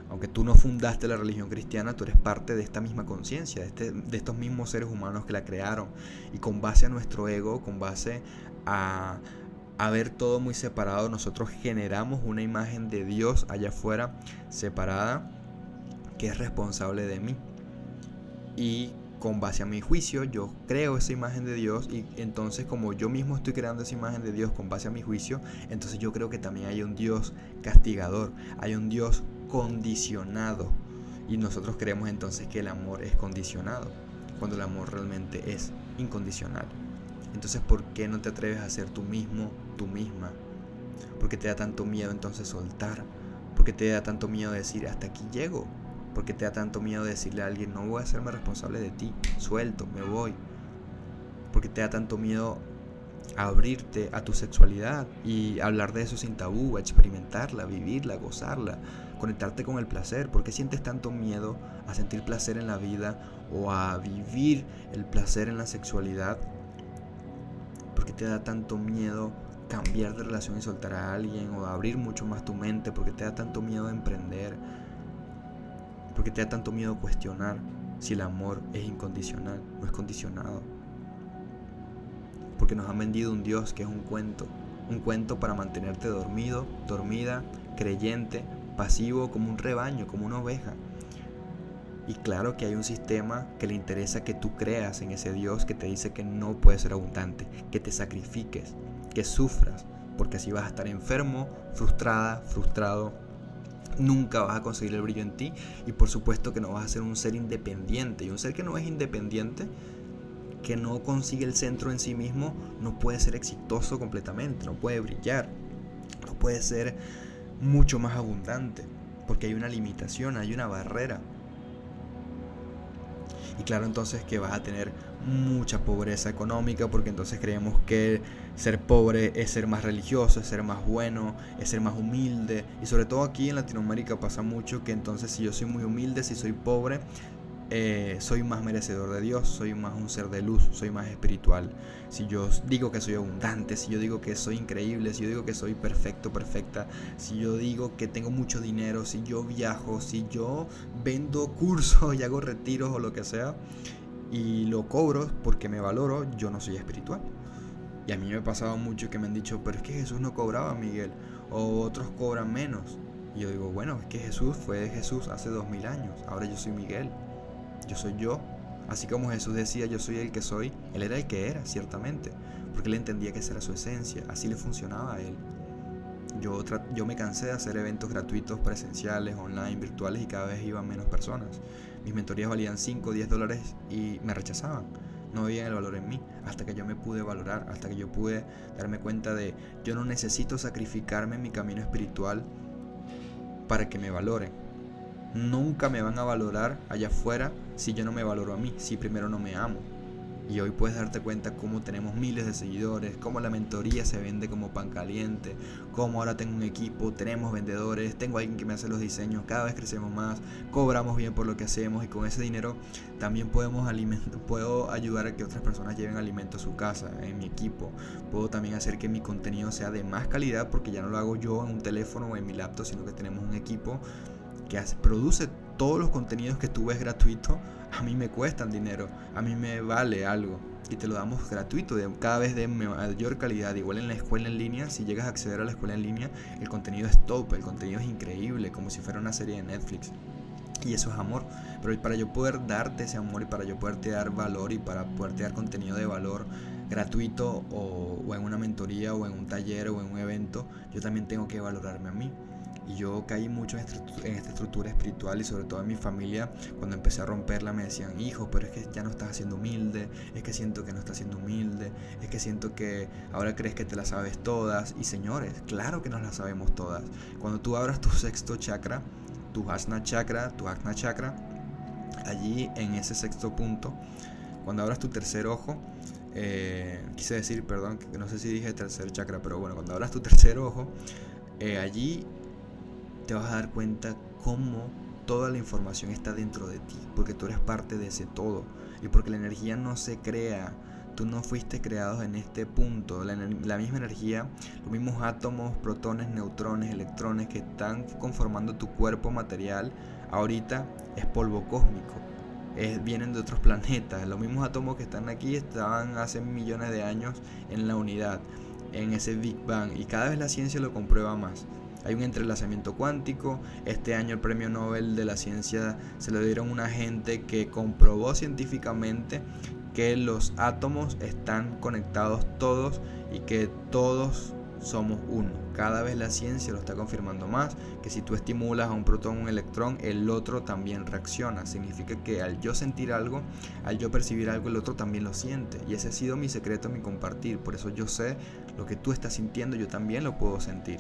Aunque tú no fundaste la religión cristiana, tú eres parte de esta misma conciencia, de estos mismos seres humanos que la crearon. Y con base a nuestro ego, con base a ver todo muy separado, nosotros generamos una imagen de Dios allá afuera separada que es responsable de mí. Y con base a mi juicio yo creo esa imagen de Dios, y entonces como yo mismo estoy creando esa imagen de Dios con base a mi juicio, entonces yo creo que también hay un Dios castigador, hay un Dios condicionado, y nosotros creemos entonces que el amor es condicionado cuando el amor realmente es incondicional. Entonces, ¿por qué no te atreves a ser tú mismo, tú misma? ¿Por qué te da tanto miedo entonces soltar? ¿Por qué te da tanto miedo decir hasta aquí llego? ¿Por qué te da tanto miedo decirle a alguien no voy a hacerme responsable de ti, suelto, me voy? ¿Por qué te da tanto miedo abrirte a tu sexualidad y hablar de eso sin tabú, experimentarla, vivirla, gozarla, conectarte con el placer? ¿Por qué sientes tanto miedo a sentir placer en la vida o a vivir el placer en la sexualidad? ¿Por qué te da tanto miedo cambiar de relación y soltar a alguien o abrir mucho más tu mente? ¿Por qué te da tanto miedo emprender? ¿Por qué te da tanto miedo cuestionar si el amor es incondicional, no es condicionado? Porque nos han vendido un Dios que es un cuento para mantenerte dormido, dormida, creyente, pasivo, como un rebaño, como una oveja. Y claro que hay un sistema que le interesa que tú creas en ese Dios que te dice que no puedes ser abundante, que te sacrifiques, que sufras, porque así vas a estar enfermo, frustrada, frustrado, nunca vas a conseguir el brillo en ti y por supuesto que no vas a ser un ser independiente. Y un ser que no es independiente, que no consigue el centro en sí mismo, no puede ser exitoso completamente, no puede brillar, no puede ser mucho más abundante, porque hay una limitación, hay una barrera. Y claro, entonces que vas a tener mucha pobreza económica, porque entonces creemos que ser pobre es ser más religioso, es ser más bueno, es ser más humilde. Y sobre todo aquí en Latinoamérica pasa mucho que entonces si yo soy muy humilde, si soy pobre, soy más merecedor de Dios, soy más un ser de luz, soy más espiritual. Si yo digo que soy abundante, si yo digo que soy increíble, si yo digo que soy perfecto, perfecta, si yo digo que tengo mucho dinero, si yo viajo, si yo vendo cursos y hago retiros o lo que sea y lo cobro porque me valoro, yo no soy espiritual. Y a mí me ha pasado mucho que me han dicho, pero es que Jesús no cobraba, Miguel, o otros cobran menos. Y yo digo, bueno, es que Jesús fue Jesús hace 2000 años, ahora yo soy Miguel. Yo soy yo. Así como Jesús decía, yo soy el que soy, Él era el que era, ciertamente, porque Él entendía que esa era su esencia, así le funcionaba a Él. Yo me cansé de hacer eventos gratuitos, presenciales, online, virtuales, y cada vez iban menos personas. Mis mentorías valían 5 o 10 dólares y me rechazaban. No veían el valor en mí, hasta que yo me pude valorar, hasta que yo pude darme cuenta de yo no necesito sacrificarme en mi camino espiritual para que me valoren. Nunca me van a valorar allá afuera si yo no me valoro a mí, si primero no me amo. Y hoy puedes darte cuenta cómo tenemos miles de seguidores, cómo la mentoría se vende como pan caliente, cómo ahora tengo un equipo, tenemos vendedores, tengo alguien que me hace los diseños, cada vez crecemos más, cobramos bien por lo que hacemos y con ese dinero también puedo ayudar a que otras personas lleven alimento a su casa, en mi equipo. Puedo también hacer que mi contenido sea de más calidad porque ya no lo hago yo en un teléfono o en mi laptop, sino que tenemos un equipo que produce todos los contenidos que tú ves gratuito. A mí me cuestan dinero, a mí me vale algo y te lo damos gratuito, cada vez de mayor calidad. Igual en la escuela en línea, si llegas a acceder a la escuela en línea, el contenido es top, el contenido es increíble, como si fuera una serie de Netflix. Y eso es amor. Pero para yo poder darte ese amor y para yo poderte dar valor y para poderte dar contenido de valor gratuito o en una mentoría o en un taller o en un evento, yo también tengo que valorarme a mí. Y yo caí mucho en esta estructura espiritual y sobre todo en mi familia. Cuando empecé a romperla me decían, hijo, pero es que ya no estás siendo humilde, es que siento que no estás siendo humilde, es que siento que ahora crees que te las sabes todas. Y señores, claro que nos las sabemos todas. Cuando tú abras tu sexto chakra, tu Ajna chakra, allí en ese sexto punto, cuando abras tu tercer ojo, quise decir, perdón, que no sé si dije tercer chakra, pero bueno, cuando abras tu tercer ojo, allí te vas a dar cuenta cómo toda la información está dentro de ti, porque tú eres parte de ese todo y porque la energía no se crea. Tú no fuiste creado en este punto. La misma energía, los mismos átomos, protones, neutrones, electrones que están conformando tu cuerpo material ahorita es polvo cósmico. Vienen de otros planetas. Los mismos átomos que están aquí estaban hace millones de años en la unidad, en ese Big Bang, y cada vez la ciencia lo comprueba más. Hay un entrelazamiento cuántico. Este año el premio Nobel de la ciencia se lo dieron a una gente que comprobó científicamente que los átomos están conectados todos y que todos somos uno. Cada vez la ciencia lo está confirmando más, que si tú estimulas a un protón o un electrón, el otro también reacciona. Significa que al yo sentir algo, al yo percibir algo, el otro también lo siente. Y ese ha sido mi secreto, mi compartir. Por eso yo sé lo que tú estás sintiendo, yo también lo puedo sentir.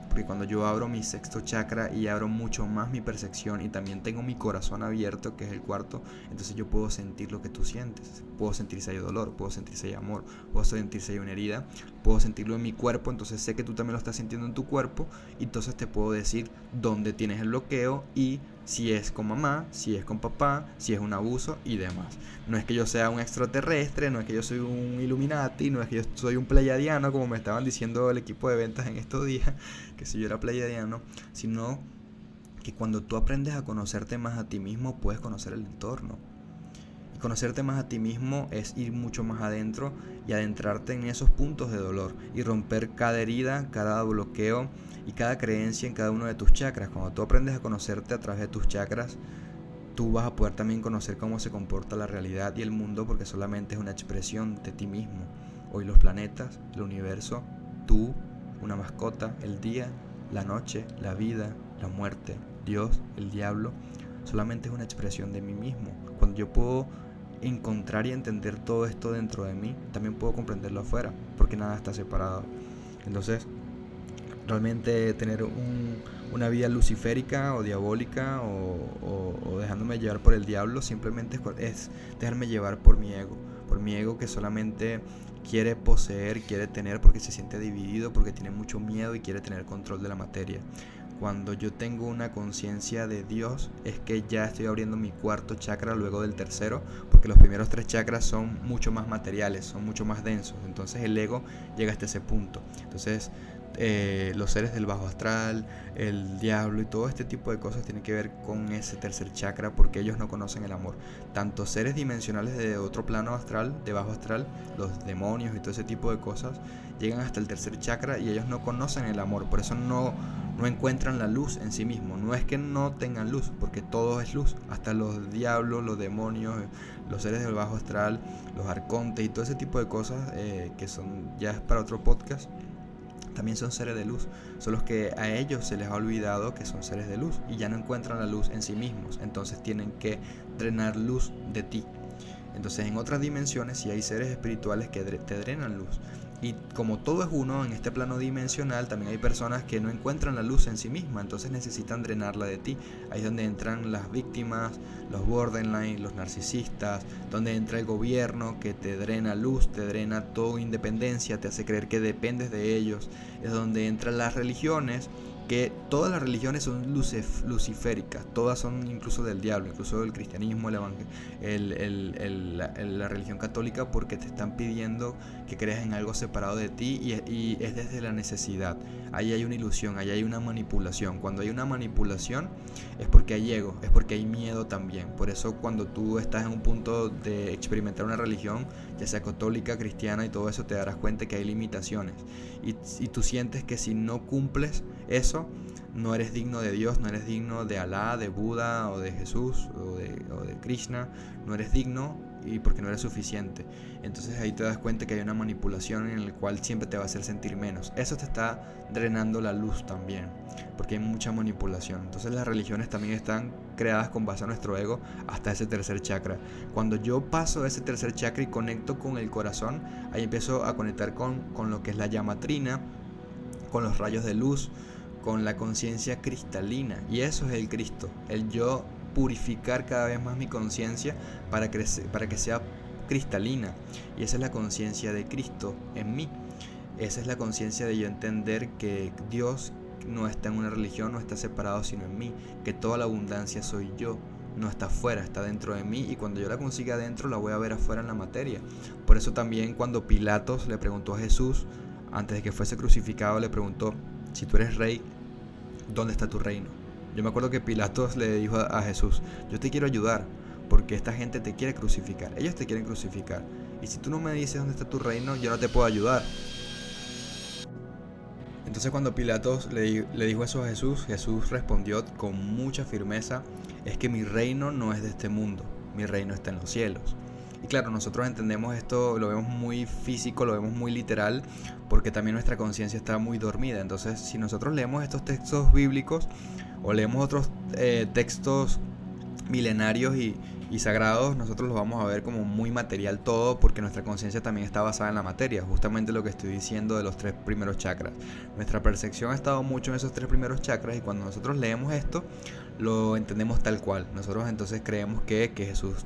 Porque cuando yo abro mi sexto chakra y abro mucho más mi percepción y también tengo mi corazón abierto, que es el cuarto, entonces yo puedo sentir lo que tú sientes. Puedo sentir si hay dolor, puedo sentir si hay amor, puedo sentir si hay una herida, puedo sentirlo en mi cuerpo, entonces sé que tú también lo estás sintiendo en tu cuerpo y entonces te puedo decir dónde tienes el bloqueo y si es con mamá, si es con papá, si es un abuso y demás. No es que yo sea un extraterrestre, no es que yo soy un Illuminati, no es que yo soy un pleiadiano, como me estaban diciendo el equipo de ventas en estos días, que si yo era pleiadiano, sino que cuando tú aprendes a conocerte más a ti mismo, puedes conocer el entorno. Y conocerte más a ti mismo es ir mucho más adentro y adentrarte en esos puntos de dolor y romper cada herida, cada bloqueo y cada creencia en cada uno de tus chakras. Cuando tú aprendes a conocerte a través de tus chakras, tú vas a poder también conocer cómo se comporta la realidad y el mundo, porque solamente es una expresión de ti mismo. Hoy los planetas, el universo, tú, una mascota, el día, la noche, la vida, la muerte, Dios, el diablo, solamente es una expresión de mí mismo. Cuando yo puedo encontrar y entender todo esto dentro de mí, también puedo comprenderlo afuera, porque nada está separado. Entonces, realmente tener una vida luciférica o diabólica o dejándome llevar por el diablo. Simplemente es dejarme llevar por mi ego que solamente quiere poseer, quiere tener porque se siente dividido, porque tiene mucho miedo y quiere tener control de la materia. Cuando yo tengo una conciencia de Dios, es que ya estoy abriendo mi cuarto chakra luego del tercero, porque los primeros 3 chakras son mucho más materiales, son mucho más densos. Entonces el ego llega hasta ese punto. Entonces los seres del bajo astral, el diablo y todo este tipo de cosas tienen que ver con ese tercer chakra, porque ellos no conocen el amor. Tanto seres dimensionales de otro plano astral, de bajo astral, los demonios y todo ese tipo de cosas, llegan hasta el tercer chakra y ellos no conocen el amor. Por eso no encuentran la luz en sí mismos. No es que no tengan luz, porque todo es luz. Hasta los diablos, los demonios, los seres del bajo astral, los arcontes y todo ese tipo de cosas que son ya es para otro podcast, también son seres de luz. Son los que a ellos se les ha olvidado que son seres de luz y ya no encuentran la luz en sí mismos. Entonces tienen que drenar luz de ti. Entonces en otras dimensiones sí hay seres espirituales que te drenan luz. Y como todo es uno en este plano dimensional, también hay personas que no encuentran la luz en sí misma, entonces necesitan drenarla de ti. Ahí es donde entran las víctimas, los borderline, los narcisistas, donde entra el gobierno que te drena luz, te drena toda independencia, te hace creer que dependes de ellos. Es donde entran las religiones, que todas las religiones son luciféricas, todas son incluso del diablo, incluso el cristianismo, la religión católica, porque te están pidiendo que creas en algo separado de ti y es desde la necesidad. Ahí hay una ilusión, ahí hay una manipulación. Cuando hay una manipulación es porque hay ego, es porque hay miedo también. Por eso cuando tú estás en un punto de experimentar una religión, ya sea católica, cristiana y todo eso, te darás cuenta que hay limitaciones y tú sientes que si no cumples eso, no eres digno de Dios, no eres digno de Alá, de Buda o de Jesús o de Krishna, no eres digno y porque no eres suficiente. Entonces ahí te das cuenta que hay una manipulación en la cual siempre te va a hacer sentir menos. Eso te está drenando la luz también, porque hay mucha manipulación. Entonces las religiones también están creadas con base a nuestro ego hasta ese tercer chakra. Cuando yo paso ese tercer chakra y conecto con el corazón, ahí empiezo a conectar con lo que es la llama trina, con los rayos de luz, con la conciencia cristalina. Y eso es el Cristo, el yo purificar cada vez más mi conciencia para que sea cristalina. Y esa es la conciencia de Cristo en mí. Esa es la conciencia de yo entender que Dios no está en una religión, no está separado sino en mí, que toda la abundancia soy yo, no está afuera, está dentro de mí, y cuando yo la consiga adentro la voy a ver afuera en la materia. Por eso también cuando Pilatos le preguntó a Jesús, antes de que fuese crucificado, le preguntó: si tú eres rey, ¿dónde está tu reino? Yo me acuerdo que Pilatos le dijo a Jesús: yo te quiero ayudar porque esta gente te quiere crucificar, ellos te quieren crucificar, y si tú no me dices dónde está tu reino, yo no te puedo ayudar. Entonces cuando Pilatos le dijo eso a Jesús, Jesús respondió con mucha firmeza: es que mi reino no es de este mundo, mi reino está en los cielos. Y claro, nosotros entendemos esto, lo vemos muy físico, lo vemos muy literal, porque también nuestra conciencia está muy dormida. Entonces, si nosotros leemos estos textos bíblicos o leemos otros textos milenarios y sagrados, nosotros los vamos a ver como muy material todo, porque nuestra conciencia también está basada en la materia, justamente lo que estoy diciendo de los 3 primeros chakras. Nuestra percepción ha estado mucho en esos 3 primeros chakras, y cuando nosotros leemos esto, lo entendemos tal cual. Nosotros entonces creemos que Jesús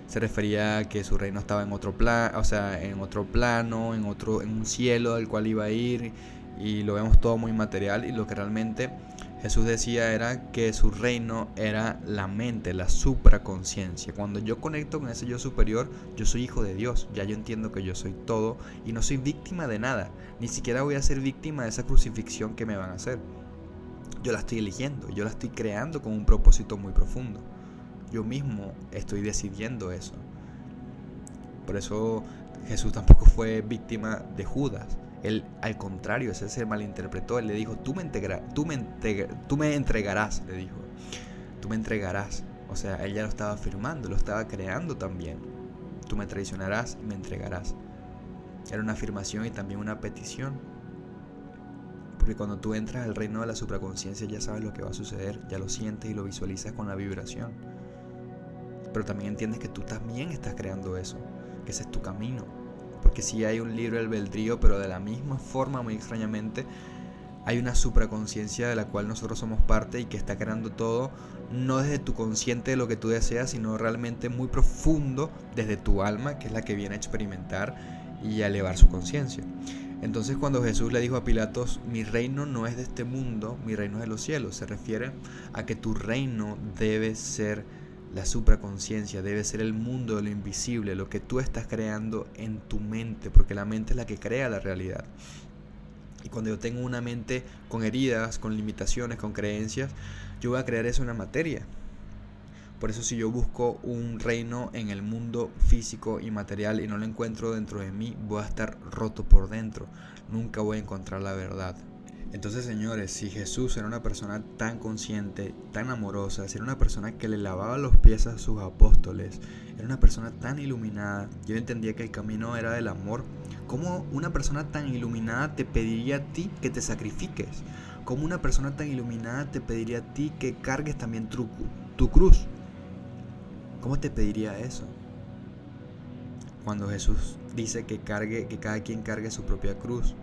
se refería a que su reino estaba en otro plano, o sea, en un cielo al cual iba a ir, y lo vemos todo muy material. Y lo que realmente Jesús decía era que su reino era la mente, la supraconciencia. Cuando yo conecto con ese yo superior, yo soy hijo de Dios, ya yo entiendo que yo soy todo y no soy víctima de nada, ni siquiera voy a ser víctima de esa crucifixión que me van a hacer. Yo la estoy eligiendo, yo la estoy creando con un propósito muy profundo. Yo mismo estoy decidiendo eso. Por eso Jesús tampoco fue víctima de Judas. Él, al contrario, ese se malinterpretó. Él le dijo: tú me entregarás, le dijo. Tú me entregarás. O sea, él ya lo estaba afirmando, lo estaba creando también. Tú me traicionarás y me entregarás. Era una afirmación y también una petición. Porque cuando tú entras al reino de la supraconciencia, ya sabes lo que va a suceder, ya lo sientes y lo visualizas con la vibración. Pero también entiendes que tú también estás creando eso, que ese es tu camino. Porque sí hay un libre albedrío, pero de la misma forma, muy extrañamente, hay una supraconciencia de la cual nosotros somos parte y que está creando todo, no desde tu consciente de lo que tú deseas, sino realmente muy profundo desde tu alma, que es la que viene a experimentar y a elevar su conciencia. Entonces cuando Jesús le dijo a Pilatos, mi reino no es de este mundo, mi reino es de los cielos, se refiere a que tu reino debe ser la supraconciencia, debe ser el mundo de lo invisible, lo que tú estás creando en tu mente, porque la mente es la que crea la realidad. Y cuando yo tengo una mente con heridas, con limitaciones, con creencias, yo voy a crear eso en la materia. Por eso si yo busco un reino en el mundo físico y material y no lo encuentro dentro de mí, voy a estar roto por dentro. Nunca voy a encontrar la verdad. Entonces, señores, si Jesús era una persona tan consciente, tan amorosa, si era una persona que le lavaba los pies a sus apóstoles, era una persona tan iluminada, yo entendía que el camino era del amor. ¿Cómo una persona tan iluminada te pediría a ti que te sacrifiques? ¿Cómo una persona tan iluminada te pediría a ti que cargues también tu cruz? ¿Cómo te pediría eso? Cuando Jesús dice que cada quien cargue su propia cruz,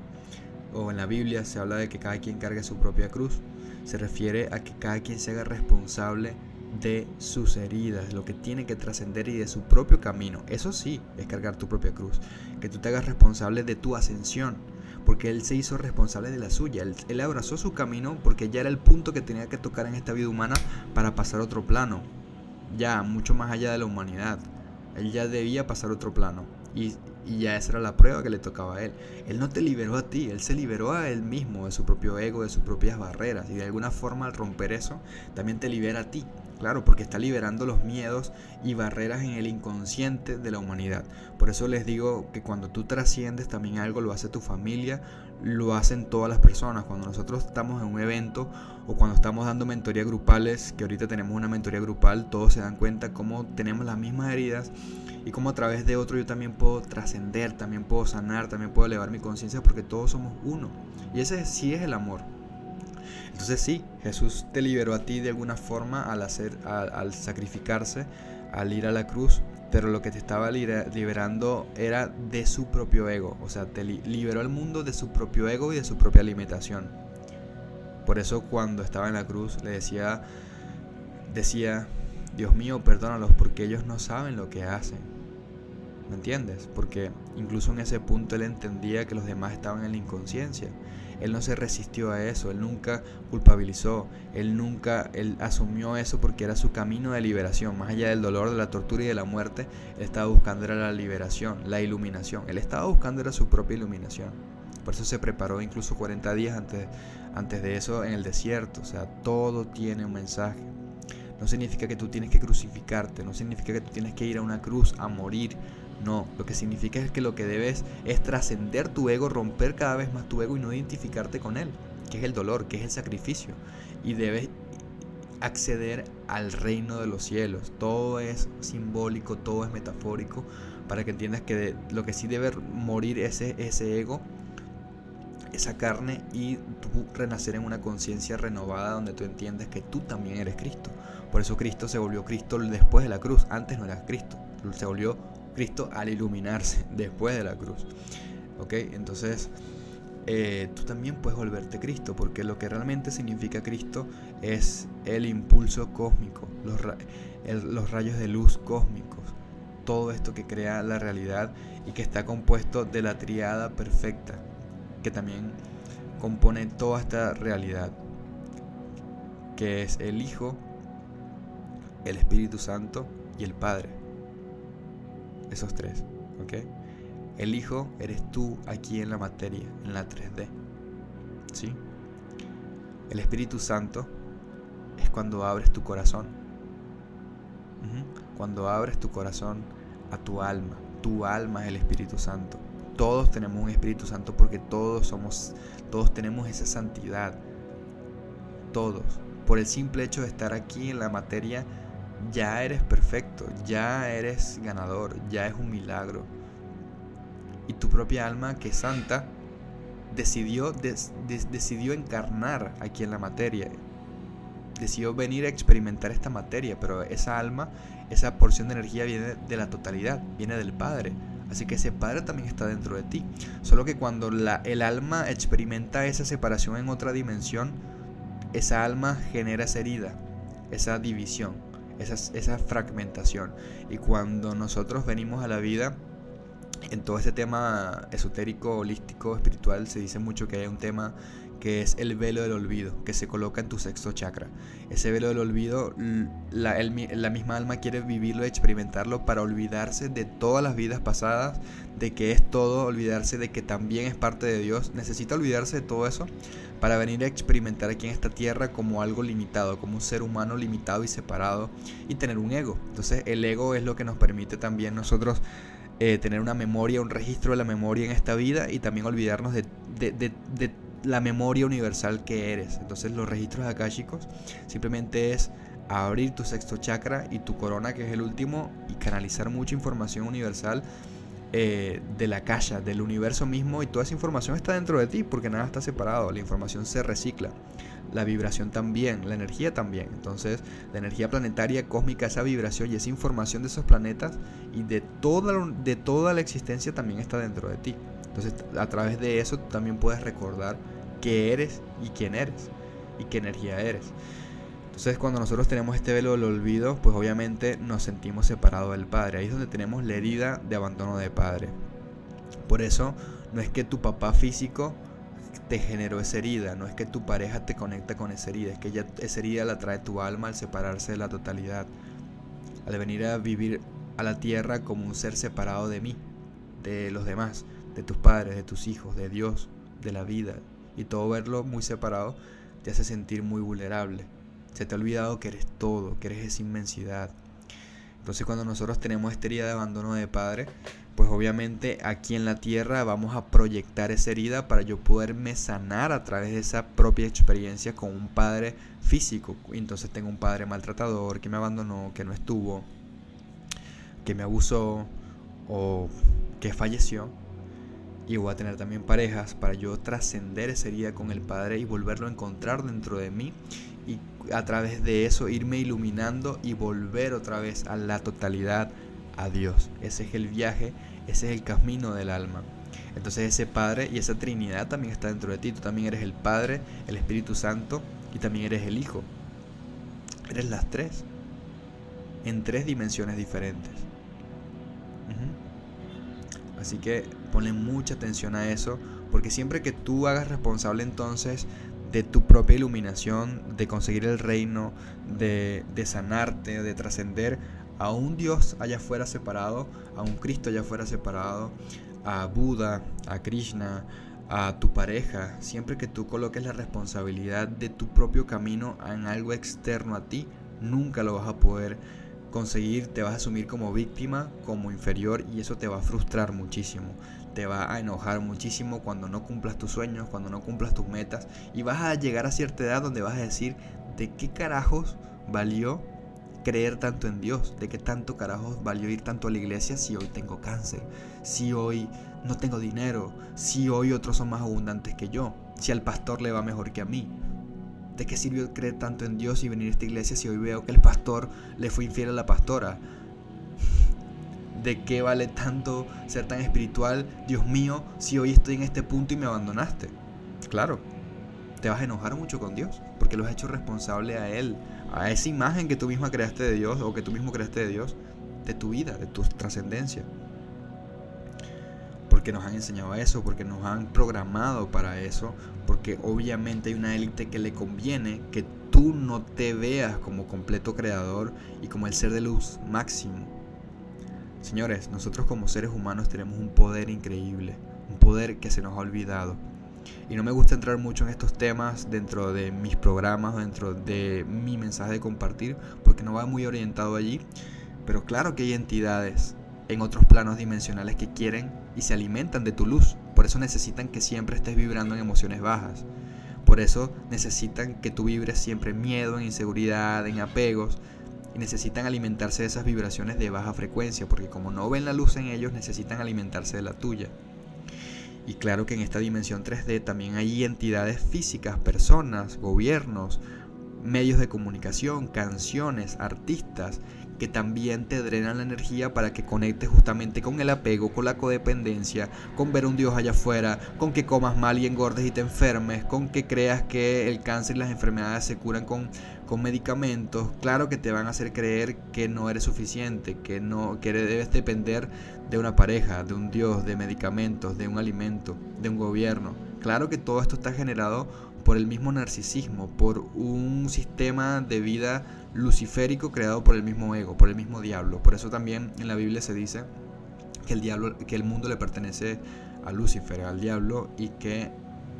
o en la Biblia se habla de que cada quien cargue su propia cruz, se refiere a que cada quien se haga responsable de sus heridas, lo que tiene que trascender y de su propio camino. Eso sí es cargar tu propia cruz, que tú te hagas responsable de tu ascensión, porque Él se hizo responsable de la suya. Él abrazó su camino porque ya era el punto que tenía que tocar en esta vida humana para pasar a otro plano, ya mucho más allá de la humanidad. Él ya debía pasar a otro plano y ya esa era la prueba que le tocaba a Él. Él no te liberó a ti, Él se liberó a Él mismo, de su propio ego, de sus propias barreras, y de alguna forma al romper eso también te libera a ti. Claro, porque está liberando los miedos y barreras en el inconsciente de la humanidad. Por eso les digo que cuando tú trasciendes también algo, lo hace tu familia, lo hacen todas las personas. Cuando nosotros estamos en un evento o cuando estamos dando mentorías grupales, que ahorita tenemos una mentoría grupal, todos se dan cuenta cómo tenemos las mismas heridas y cómo a través de otro yo también puedo trascender, también puedo sanar, también puedo elevar mi conciencia, porque todos somos uno. Y ese sí es el amor. Entonces sí, Jesús te liberó a ti de alguna forma al sacrificarse, al ir a la cruz, pero lo que te estaba liberando era de su propio ego. O sea, te liberó al mundo de su propio ego y de su propia limitación. Por eso cuando estaba en la cruz le decía, Dios mío, perdónalos porque ellos no saben lo que hacen. ¿Me entiendes? Porque incluso en ese punto él entendía que los demás estaban en la inconsciencia. Él no se resistió a eso, él nunca culpabilizó, él asumió eso porque era su camino de liberación. Más allá del dolor, de la tortura y de la muerte, él estaba buscando era la liberación, la iluminación. Él estaba buscando era su propia iluminación. Por eso se preparó incluso 40 días antes de eso en el desierto. O sea, todo tiene un mensaje. No significa que tú tienes que crucificarte, no significa que tú tienes que ir a una cruz a morir. No, lo que significa es que lo que debes es trascender tu ego, romper cada vez más tu ego y no identificarte con él, que es el dolor, que es el sacrificio. Y debes acceder al reino de los cielos. Todo es simbólico, todo es metafórico, para que entiendas que lo que sí debe morir ese ego, esa carne, y tú renacer en una conciencia renovada donde tú entiendes que tú también eres Cristo. Por eso Cristo se volvió Cristo después de la cruz. Antes no era Cristo, se volvió Cristo al iluminarse después de la cruz. ¿Ok? Entonces tú también puedes volverte Cristo, porque lo que realmente significa Cristo es el impulso cósmico, los rayos de luz cósmicos, todo esto que crea la realidad y que está compuesto de la tríada perfecta, que también compone toda esta realidad, que es el Hijo, el Espíritu Santo y el Padre. Esos tres, ¿ok? El Hijo eres tú aquí en la materia, en la 3D, ¿sí? El Espíritu Santo es cuando abres tu corazón. Cuando abres tu corazón a tu alma es el Espíritu Santo. Todos tenemos un Espíritu Santo porque todos tenemos esa santidad. Todos. Por el simple hecho de estar aquí en la materia, ya eres perfecto, ya eres ganador, ya es un milagro. Y tu propia alma, que es santa, decidió encarnar aquí en la materia. Decidió venir a experimentar esta materia, pero esa alma, esa porción de energía viene de la totalidad, viene del Padre. Así que ese Padre también está dentro de ti. Solo que cuando el alma experimenta esa separación en otra dimensión, esa alma genera esa herida, esa división, esa fragmentación. Y cuando nosotros venimos a la vida, en todo este tema esotérico, holístico, espiritual, se dice mucho que hay un tema que es el velo del olvido, que se coloca en tu sexto chakra. Ese velo del olvido, la misma alma quiere vivirlo y experimentarlo para olvidarse de todas las vidas pasadas, de que es todo, olvidarse de que también es parte de Dios. Necesita olvidarse de todo eso para venir a experimentar aquí en esta tierra como algo limitado, como un ser humano limitado y separado, y tener un ego. Entonces el ego es lo que nos permite también nosotros tener una memoria, un registro de la memoria en esta vida, y también olvidarnos de la memoria universal que eres. Entonces los registros akáshicos simplemente es abrir tu sexto chakra y tu corona, que es el último, y canalizar mucha información universal de la akasha, del universo mismo, y toda esa información está dentro de ti porque nada está separado, la información se recicla, la vibración también, la energía también. Entonces la energía planetaria, cósmica, esa vibración y esa información de esos planetas y de toda la existencia también está dentro de ti. Entonces a través de eso tú también puedes recordar qué eres y quién eres y qué energía eres. Entonces cuando nosotros tenemos este velo del olvido, pues obviamente nos sentimos separados del Padre. Ahí es donde tenemos la herida de abandono de Padre. Por eso no es que tu papá físico te generó esa herida, no es que tu pareja te conecta con esa herida, es que ya esa herida la trae tu alma al separarse de la totalidad, al venir a vivir a la tierra como un ser separado de mí, de los demás, de tus padres, de tus hijos, de Dios, de la vida, y todo verlo muy separado te hace sentir muy vulnerable. Se te ha olvidado que eres todo, que eres esa inmensidad. Entonces cuando nosotros tenemos esta herida de abandono de Padre, pues obviamente aquí en la tierra vamos a proyectar esa herida para yo poderme sanar a través de esa propia experiencia con un padre físico. Entonces tengo un padre maltratador que me abandonó, que no estuvo, que me abusó o que falleció. Y voy a tener también parejas para yo trascender esa herida con el Padre y volverlo a encontrar dentro de mí, y a través de eso irme iluminando y volver otra vez a la totalidad, a Dios. Ese es el viaje, ese es el camino del alma. Entonces ese Padre y esa Trinidad también está dentro de ti. Tú también eres el Padre, el Espíritu Santo, y también eres el Hijo. Eres las tres, en tres dimensiones diferentes. Así que ponle mucha atención a eso, porque siempre que tú hagas responsable entonces de tu propia iluminación, de conseguir el reino, de sanarte, de trascender a un Dios allá afuera separado, a un Cristo allá afuera separado, a Buda, a Krishna, a tu pareja, siempre que tú coloques la responsabilidad de tu propio camino en algo externo a ti, nunca lo vas a poder conseguir. Te vas a asumir como víctima, como inferior, y eso te va a frustrar muchísimo. Te va a enojar muchísimo cuando no cumplas tus sueños, cuando no cumplas tus metas, y vas a llegar a cierta edad donde vas a decir: ¿de qué carajos valió creer tanto en Dios? ¿De qué tanto carajos valió ir tanto a la iglesia si hoy tengo cáncer? Si hoy no tengo dinero, si hoy otros son más abundantes que yo, si al pastor le va mejor que a mí. ¿De qué sirvió creer tanto en Dios y venir a esta iglesia si hoy veo que el pastor le fue infiel a la pastora? ¿De qué vale tanto ser tan espiritual, Dios mío, si hoy estoy en este punto y me abandonaste? Claro, te vas a enojar mucho con Dios porque lo has hecho responsable a Él, a esa imagen que tú misma creaste de Dios, o que tú mismo creaste de Dios, de tu vida, de tu trascendencia. Porque nos han enseñado eso, porque nos han programado para eso, porque obviamente hay una élite que le conviene que tú no te veas como completo creador y como el ser de luz máximo. Señores, nosotros como seres humanos tenemos un poder increíble, un poder que se nos ha olvidado. Y no me gusta entrar mucho en estos temas dentro de mis programas, dentro de mi mensaje de compartir, porque no va muy orientado allí. Pero claro que hay entidades en otros planos dimensionales que quieren y se alimentan de tu luz. Por eso necesitan que siempre estés vibrando en emociones bajas. Por eso necesitan que tú vibres siempre en miedo, en inseguridad, en apegos. Y necesitan alimentarse de esas vibraciones de baja frecuencia, porque como no ven la luz en ellos, necesitan alimentarse de la tuya. Y claro que en esta dimensión 3D también hay entidades físicas, personas, gobiernos, medios de comunicación, canciones, artistas que también te drenan la energía para que conectes justamente con el apego, con la codependencia, con ver a un Dios allá afuera, con que comas mal y engordes y te enfermes, con que creas que el cáncer y las enfermedades se curan con medicamentos. Claro que te van a hacer creer que no eres suficiente, que debes depender de una pareja, de un Dios, de medicamentos, de un alimento, de un gobierno. Claro que todo esto está generado por el mismo narcisismo, por un sistema de vida luciférico creado por el mismo ego, por el mismo diablo. Por eso también en la Biblia se dice que el mundo le pertenece a Lucifer, al diablo, y que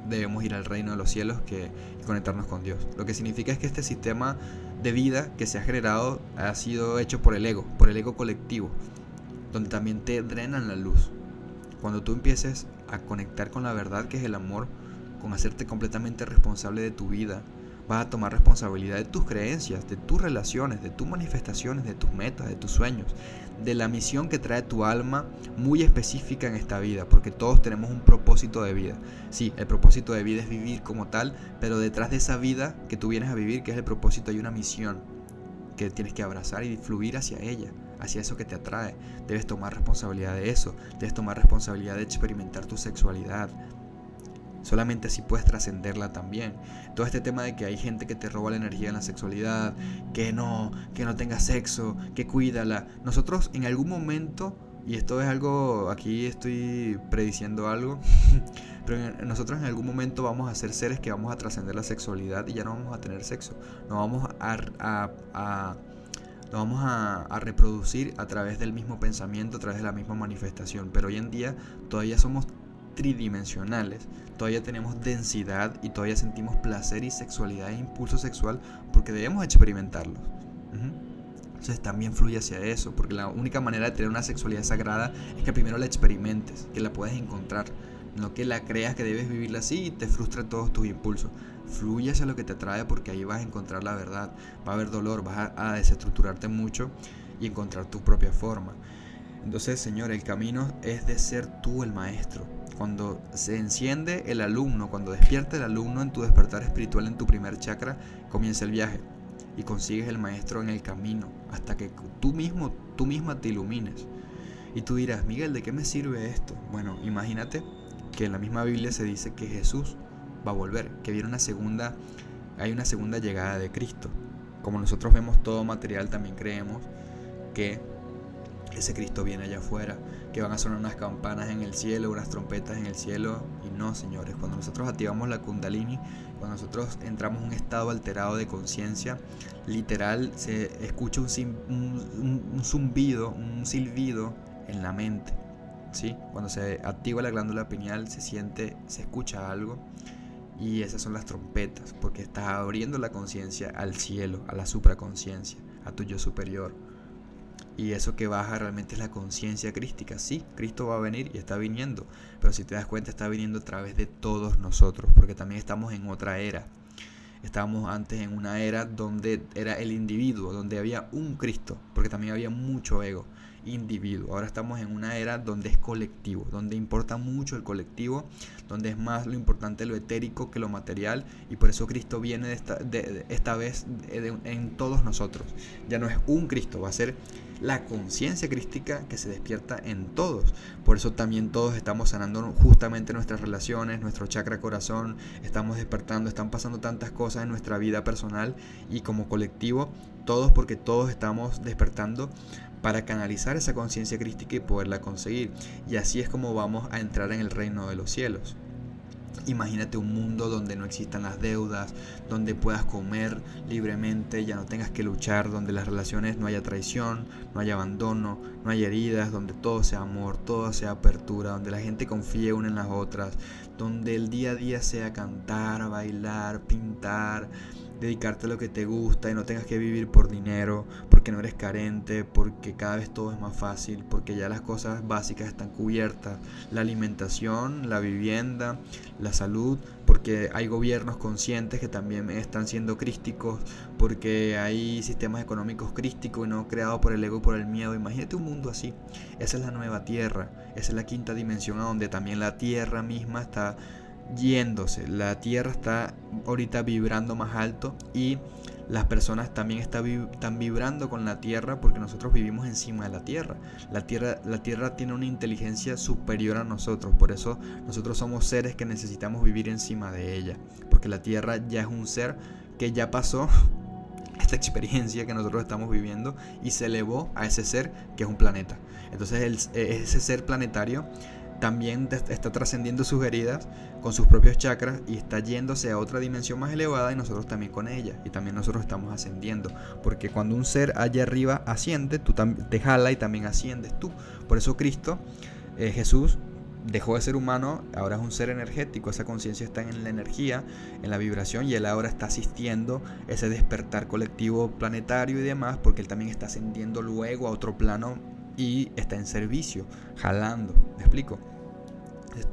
debemos ir al reino de los cielos y conectarnos con Dios. Lo que significa es que este sistema de vida que se ha generado ha sido hecho por el ego colectivo, donde también te drenan la luz. Cuando tú empieces a conectar con la verdad, que es el amor, con hacerte completamente responsable de tu vida, vas a tomar responsabilidad de tus creencias, de tus relaciones, de tus manifestaciones, de tus metas, de tus sueños, de la misión que trae tu alma muy específica en esta vida, porque todos tenemos un propósito de vida. Sí, el propósito de vida es vivir como tal, pero detrás de esa vida que tú vienes a vivir, que es el propósito, hay una misión que tienes que abrazar y fluir hacia ella, hacia eso que te atrae. Debes tomar responsabilidad de eso, debes tomar responsabilidad de experimentar tu sexualidad. Solamente así puedes trascenderla también. Todo este tema de que hay gente que te roba la energía en la sexualidad, que no tengas sexo, que cuídala. Nosotros en algún momento, y esto es algo, aquí estoy prediciendo algo, pero nosotros en algún momento vamos a ser seres que vamos a trascender la sexualidad y ya no vamos a tener sexo. Nos vamos a reproducir a través del mismo pensamiento, a través de la misma manifestación. Pero hoy en día todavía somos tridimensionales, todavía tenemos densidad y todavía sentimos placer y sexualidad e impulso sexual porque debemos experimentarlos. Entonces también fluye hacia eso, porque la única manera de tener una sexualidad sagrada es que primero la experimentes, que la puedes encontrar, no que la creas que debes vivirla así y te frustra todos tus impulsos. Fluye hacia lo que te atrae, porque ahí vas a encontrar la verdad, va a haber dolor, vas a desestructurarte mucho y encontrar tu propia forma. Entonces, Señor, el camino es de ser tú el maestro. Cuando se enciende el alumno, cuando despierta el alumno en tu despertar espiritual, en tu primer chakra, comienza el viaje y consigues el maestro en el camino hasta que tú misma te ilumines. Y tú dirás, Miguel, ¿de qué me sirve esto? Bueno, imagínate que en la misma Biblia se dice que Jesús va a volver, que hay una segunda llegada de Cristo. Como nosotros vemos todo material, también creemos que ese Cristo viene allá afuera, que van a sonar unas campanas en el cielo, unas trompetas en el cielo. Y no, señores, cuando nosotros activamos la Kundalini, cuando nosotros entramos en un estado alterado de conciencia, literal se escucha un zumbido, un silbido en la mente, ¿sí? Cuando se activa la glándula pineal se escucha algo, y esas son las trompetas, porque estás abriendo la conciencia al cielo, a la supraconciencia, a tu yo superior. Y eso que baja realmente es la conciencia crística. Sí, Cristo va a venir y está viniendo, pero si te das cuenta está viniendo a través de todos nosotros, porque también estamos en otra era. Estábamos antes en una era donde era el individuo, donde había un Cristo, porque también había mucho ego individuo. Ahora estamos en una era donde es colectivo, donde importa mucho el colectivo, donde es más lo importante lo etérico que lo material, y por eso Cristo viene esta vez en todos nosotros. Ya no es un Cristo, va a ser la conciencia crística que se despierta en todos. Por eso también todos estamos sanando justamente nuestras relaciones, nuestro chakra corazón, estamos despertando, están pasando tantas cosas en nuestra vida personal y como colectivo, todos, porque todos estamos despertando para canalizar esa conciencia crística y poderla conseguir. Y así es como vamos a entrar en el reino de los cielos. Imagínate un mundo donde no existan las deudas, donde puedas comer libremente, ya no tengas que luchar, donde las relaciones no haya traición, no haya abandono, no haya heridas, donde todo sea amor, todo sea apertura, donde la gente confíe una en las otras, donde el día a día sea cantar, bailar, pintar, dedicarte a lo que te gusta y no tengas que vivir por dinero, porque no eres carente, porque cada vez todo es más fácil, porque ya las cosas básicas están cubiertas, la alimentación, la vivienda, la salud, porque hay gobiernos conscientes que también están siendo crísticos, porque hay sistemas económicos crísticos y no creados por el ego y por el miedo. Imagínate un mundo así. Esa es la nueva tierra, esa es la quinta dimensión, a donde también la tierra misma está yéndose. La tierra está ahorita vibrando más alto y las personas también están vibrando con la Tierra porque nosotros vivimos encima de la Tierra. La Tierra tiene una inteligencia superior a nosotros, por eso nosotros somos seres que necesitamos vivir encima de ella, porque la Tierra ya es un ser que ya pasó esta experiencia que nosotros estamos viviendo y se elevó a ese ser que es un planeta. Entonces ese ser planetario también está trascendiendo sus heridas con sus propios chakras y está yéndose a otra dimensión más elevada, y nosotros también con ella, y también nosotros estamos ascendiendo, porque cuando un ser allá arriba asciende, tú te jala y también asciendes tú. Por eso Cristo, Jesús, dejó de ser humano, ahora es un ser energético. Esa conciencia está en la energía, en la vibración, y él ahora está asistiendo ese despertar colectivo planetario y demás, porque él también está ascendiendo luego a otro plano y está en servicio, jalando. ¿Me explico?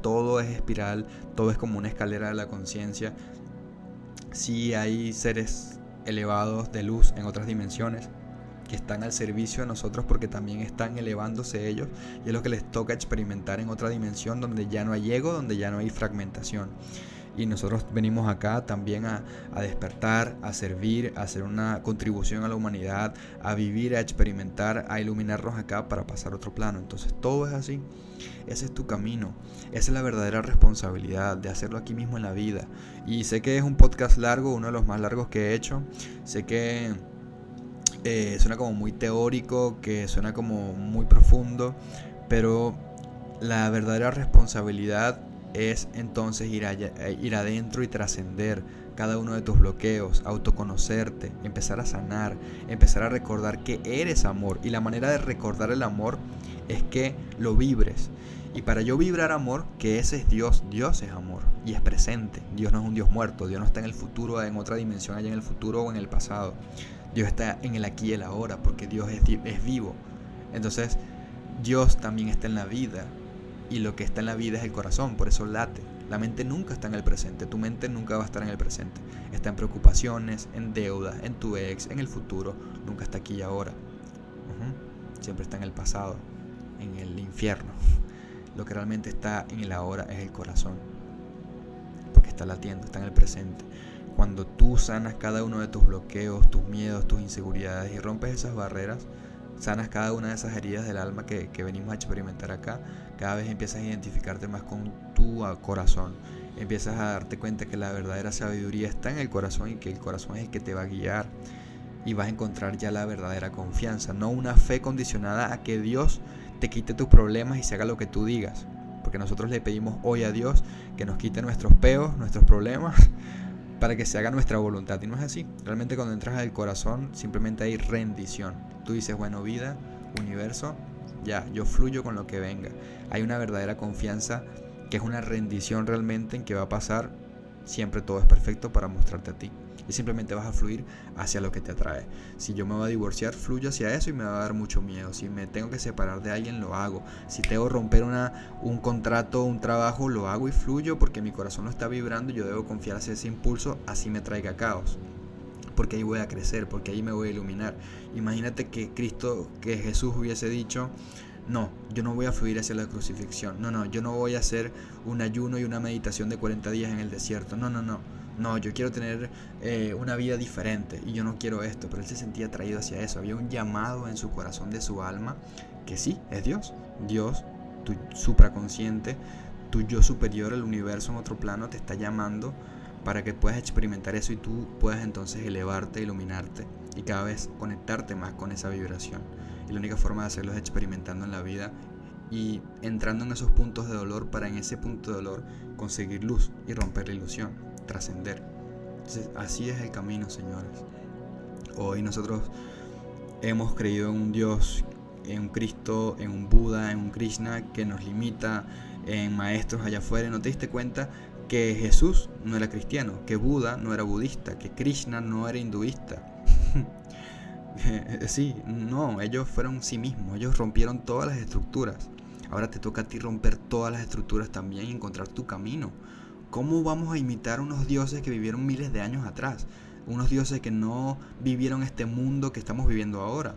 Todo es espiral, todo es como una escalera de la conciencia. Sí hay seres elevados de luz en otras dimensiones que están al servicio de nosotros porque también están elevándose ellos, y es lo que les toca experimentar en otra dimensión donde ya no hay ego, donde ya no hay fragmentación. Y nosotros venimos acá también a despertar, a servir, a hacer una contribución a la humanidad, a vivir, a experimentar, a iluminarnos acá para pasar a otro plano. Entonces todo es así. Ese es tu camino. Esa es la verdadera responsabilidad de hacerlo aquí mismo en la vida. Y sé que es un podcast largo, uno de los más largos que he hecho. Sé que suena como muy teórico, que suena como muy profundo, pero la verdadera responsabilidad es entonces ir adentro y trascender cada uno de tus bloqueos, autoconocerte, empezar a sanar, empezar a recordar que eres amor. Y la manera de recordar el amor es que lo vibres. Y para yo vibrar amor, que ese es Dios, Dios es amor y es presente. Dios no es un Dios muerto, Dios no está en el futuro, en otra dimensión, allá en el futuro o en el pasado. Dios está en el aquí y el ahora, porque Dios es vivo. Entonces Dios también está en la vida, y lo que está en la vida es el corazón, por eso late. La mente nunca está en el presente, tu mente nunca va a estar en el presente. Está en preocupaciones, en deudas, en tu ex, en el futuro, nunca está aquí y ahora. Siempre está en el pasado, en el infierno. Lo que realmente está en el ahora es el corazón, porque está latiendo, está en el presente. Cuando tú sanas cada uno de tus bloqueos, tus miedos, tus inseguridades y rompes esas barreras, sanas cada una de esas heridas del alma que venimos a experimentar acá, cada vez empiezas a identificarte más con tu corazón. Empiezas a darte cuenta que la verdadera sabiduría está en el corazón y que el corazón es el que te va a guiar. Y vas a encontrar ya la verdadera confianza, no una fe condicionada a que Dios te quite tus problemas y se haga lo que tú digas. Porque nosotros le pedimos hoy a Dios que nos quite nuestros peos, nuestros problemas, para que se haga nuestra voluntad. Y no es así. Realmente cuando entras al corazón simplemente hay rendición. Tú dices, bueno, vida, universo, ya, yo fluyo con lo que venga. Hay una verdadera confianza que es una rendición realmente en que va a pasar. Siempre todo es perfecto para mostrarte a ti. Y simplemente vas a fluir hacia lo que te atrae. Si yo me voy a divorciar, fluyo hacia eso y me va a dar mucho miedo. Si me tengo que separar de alguien, lo hago. Si tengo que romper un contrato, un trabajo, lo hago y fluyo porque mi corazón lo está vibrando y yo debo confiar hacia ese impulso, así me traiga caos. Porque ahí voy a crecer, porque ahí me voy a iluminar. Imagínate que Jesús hubiese dicho, no, yo no voy a fluir hacia la crucifixión. No, yo no voy a hacer un ayuno y una meditación de 40 días en el desierto. No, yo quiero tener una vida diferente y yo no quiero esto. Pero él se sentía atraído hacia eso. Había un llamado en su corazón de su alma que sí, es Dios. Dios, tu supraconsciente, tu yo superior, el universo en otro plano, te está llamando para que puedas experimentar eso y tú puedas entonces elevarte, iluminarte y cada vez conectarte más con esa vibración. Y la única forma de hacerlo es experimentando en la vida y entrando en esos puntos de dolor para en ese punto de dolor conseguir luz y romper la ilusión, trascender. Entonces así es el camino, señores. Hoy nosotros hemos creído en un Dios, en un Cristo, en un Buda, en un Krishna que nos limita, en maestros allá afuera. ¿No te diste cuenta que Jesús no era cristiano, que Buda no era budista, que Krishna no era hinduista? Sí, no, ellos fueron sí mismos, ellos rompieron todas las estructuras. Ahora te toca a ti romper todas las estructuras también y encontrar tu camino. ¿Cómo vamos a imitar unos dioses que vivieron miles de años atrás? Unos dioses que no vivieron este mundo que estamos viviendo ahora.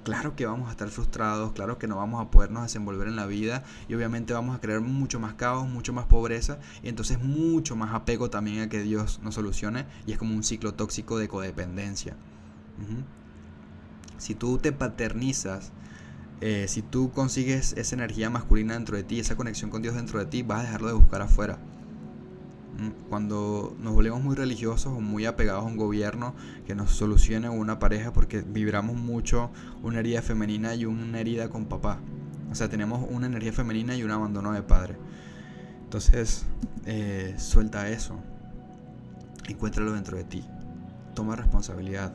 Claro que vamos a estar frustrados, claro que no vamos a podernos desenvolver en la vida y obviamente vamos a crear mucho más caos, mucho más pobreza y entonces mucho más apego también a que Dios nos solucione y es como un ciclo tóxico de codependencia. Uh-huh. Si tú te paternizas, si tú consigues esa energía masculina dentro de ti, esa conexión con Dios dentro de ti, vas a dejarlo de buscar afuera. Cuando nos volvemos muy religiosos o muy apegados a un gobierno que nos solucione una pareja porque vibramos mucho una herida femenina y una herida con papá. O sea, tenemos una energía femenina y un abandono de padre. Entonces, suelta eso. Encuéntralo dentro de ti. Toma responsabilidad.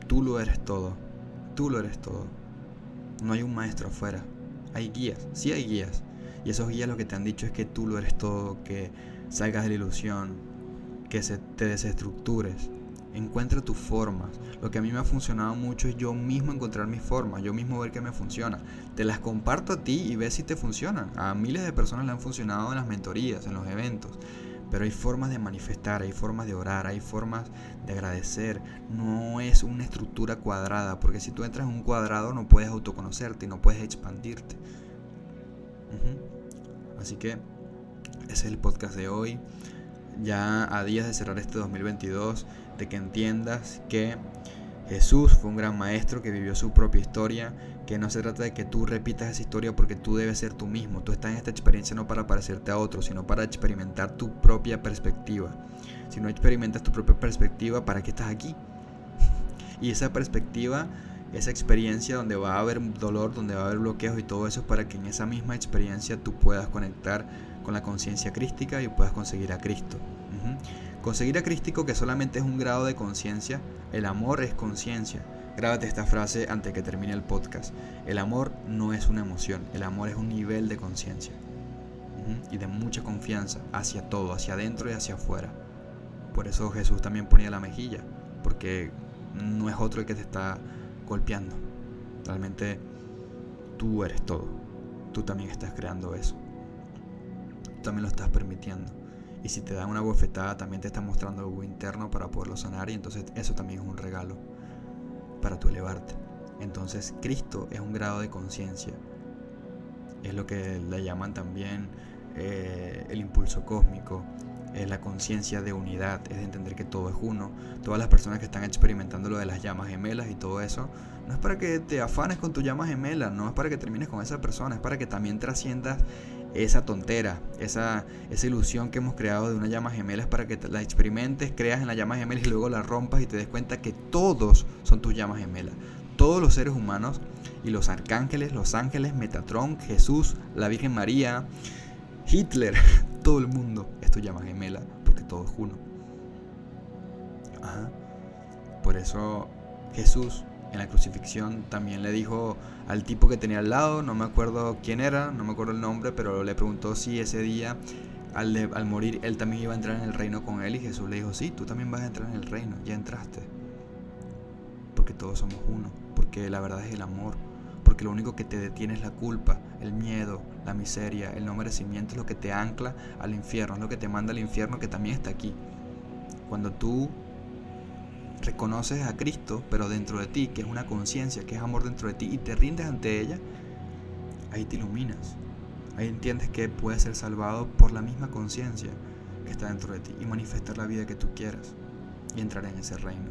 Tú lo eres todo. Tú lo eres todo. No hay un maestro afuera. Hay guías. Sí hay guías. Y esos guías lo que te han dicho es que tú lo eres todo, que salgas de la ilusión, que te desestructures, encuentra tus formas. Lo que a mí me ha funcionado mucho es yo mismo encontrar mis formas, yo mismo ver qué me funciona. Te las comparto a ti y ves si te funcionan. A miles de personas le han funcionado en las mentorías, en los eventos. Pero hay formas de manifestar, hay formas de orar, hay formas de agradecer. No es una estructura cuadrada, porque si tú entras en un cuadrado no puedes autoconocerte y no puedes expandirte. Así que ese es el podcast de hoy. Ya a días de cerrar este 2022, de que entiendas que Jesús fue un gran maestro que vivió su propia historia, que no se trata de que tú repitas esa historia porque tú debes ser tú mismo. Tú estás en esta experiencia no para parecerte a otro, sino para experimentar tu propia perspectiva. Si no experimentas tu propia perspectiva, ¿para qué estás aquí? Y esa perspectiva, esa experiencia donde va a haber dolor, donde va a haber bloqueos y todo eso, es para que en esa misma experiencia tú puedas conectar con la conciencia crística y puedas conseguir a Cristo. Conseguir a Cristo, que solamente es un grado de conciencia. El amor es conciencia. Grábate esta frase antes que termine el podcast. El amor no es una emoción, el amor es un nivel de conciencia y de mucha confianza hacia todo, hacia adentro y hacia afuera. Por eso Jesús también ponía la mejilla, porque no es otro el que te está golpeando. Realmente tú eres todo. Tú también estás creando eso. Tú también lo estás permitiendo. Y si te dan una bofetada, también te está mostrando algo interno para poderlo sanar. Y entonces eso también es un regalo para tu elevarte. Entonces Cristo es un grado de conciencia. Es lo que le llaman también el impulso cósmico. Es la conciencia de unidad, es de entender que todo es uno. Todas las personas que están experimentando lo de las llamas gemelas y todo eso, no es para que te afanes con tu llama gemela, no es para que termines con esa persona, es para que también trasciendas esa tontera, esa ilusión que hemos creado de una llama gemela, es para que la experimentes, creas en la llama gemela y luego la rompas y te des cuenta que todos son tus llamas gemelas. Todos los seres humanos y los arcángeles, los ángeles, Metatron, Jesús, la Virgen María, Hitler, todo el mundo es tu llama gemela, porque todo es uno. Por eso Jesús en la crucifixión también le dijo al tipo que tenía al lado, no me acuerdo quién era, no me acuerdo el nombre, pero le preguntó si ese día al morir él también iba a entrar en el reino con él, y Jesús le dijo, sí, tú también vas a entrar en el reino, ya entraste, porque todos somos uno, porque la verdad es el amor. Porque lo único que te detiene es la culpa, el miedo, la miseria, el no merecimiento, es lo que te ancla al infierno, es lo que te manda al infierno, que también está aquí. Cuando tú reconoces a Cristo, pero dentro de ti, que es una conciencia, que es amor dentro de ti, y te rindes ante ella, ahí te iluminas. Ahí entiendes que puedes ser salvado por la misma conciencia que está dentro de ti y manifestar la vida que tú quieras y entrar en ese reino.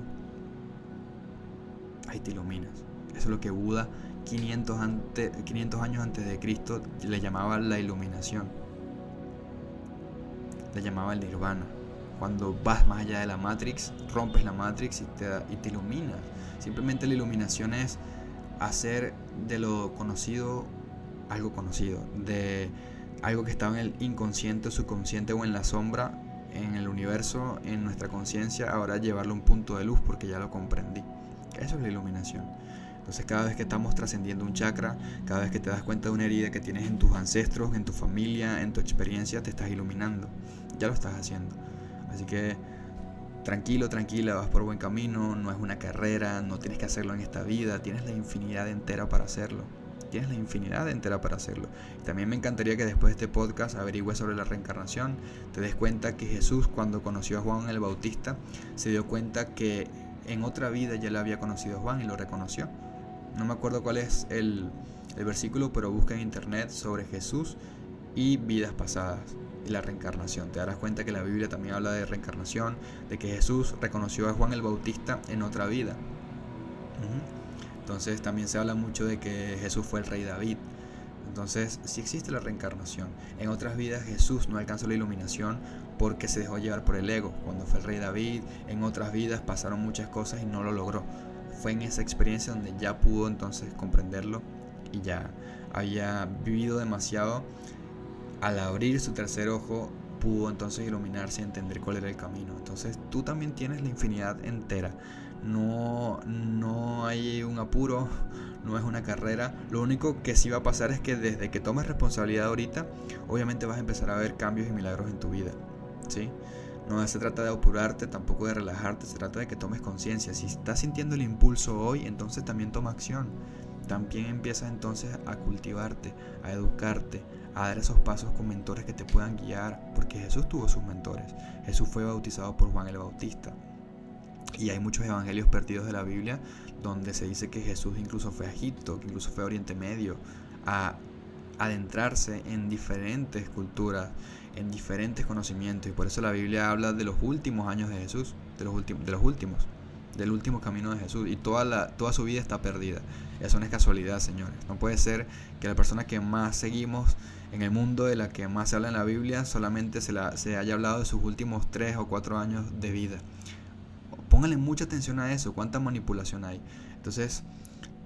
Ahí te iluminas. Eso es lo que Buda 500 años antes de Cristo le llamaba la iluminación, le llamaba el nirvana. Cuando vas más allá de la Matrix, rompes la Matrix y te iluminas. Simplemente la iluminación es hacer de lo conocido algo conocido, de algo que estaba en el inconsciente, subconsciente o en la sombra, en el universo, en nuestra conciencia, ahora llevarlo a un punto de luz porque ya lo comprendí. Eso es la iluminación. Entonces cada vez que estamos trascendiendo un chakra, cada vez que te das cuenta de una herida que tienes en tus ancestros, en tu familia, en tu experiencia, te estás iluminando. Ya lo estás haciendo. Así que tranquilo, tranquila, vas por buen camino, no es una carrera, no tienes que hacerlo en esta vida, tienes la infinidad entera para hacerlo. Tienes la infinidad entera para hacerlo. Y también me encantaría que después de este podcast averigües sobre la reencarnación, te des cuenta que Jesús, cuando conoció a Juan el Bautista, se dio cuenta que en otra vida ya le había conocido a Juan y lo reconoció. no me acuerdo cuál es el versículo, pero busca en internet sobre Jesús y vidas pasadas y la reencarnación. Te darás cuenta que la Biblia también habla de reencarnación, de que Jesús reconoció a Juan el Bautista en otra vida. Entonces también se habla mucho de que Jesús fue el rey David. Entonces sí existe la reencarnación. En otras vidas Jesús no alcanzó la iluminación porque se dejó llevar por el ego. Cuando fue el rey David, en otras vidas pasaron muchas cosas y no lo logró. Fue en esa experiencia donde ya pudo entonces comprenderlo y ya había vivido demasiado. Al abrir su tercer ojo pudo entonces iluminarse y entender cuál era el camino. Entonces tú también tienes la infinidad entera. No hay un apuro, no es una carrera. Lo único que sí va a pasar es que desde que tomes responsabilidad ahorita, obviamente vas a empezar a ver cambios y milagros en tu vida, ¿sí? No se trata de apurarte, tampoco de relajarte, se trata de que tomes conciencia. Si estás sintiendo el impulso hoy, entonces también toma acción. También empiezas entonces a cultivarte, a educarte, a dar esos pasos con mentores que te puedan guiar, porque Jesús tuvo sus mentores. Jesús fue bautizado por Juan el Bautista. Y hay muchos evangelios perdidos de la Biblia donde se dice que Jesús incluso fue a Egipto, que incluso fue a Oriente Medio, a adentrarse en diferentes culturas, en diferentes conocimientos. Y por eso la Biblia habla de los últimos años de Jesús, del último camino de Jesús, y toda su vida está perdida. Eso no es casualidad, señores. No puede ser que la persona que más seguimos en el mundo, de la que más se habla en la Biblia, solamente se haya hablado de sus últimos 3 o 4 años de vida. Pónganle mucha atención a eso, cuánta manipulación hay. Entonces,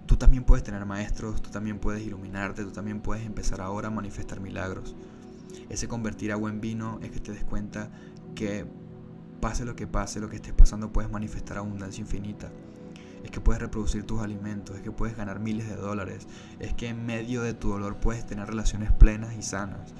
tú también puedes tener maestros, tú también puedes iluminarte, tú también puedes empezar ahora a manifestar milagros. Ese convertir agua en vino es que te des cuenta que pase, lo que estés pasando, puedes manifestar abundancia infinita. Es que puedes reproducir tus alimentos, es que puedes ganar miles de dólares, es que en medio de tu dolor puedes tener relaciones plenas y sanas.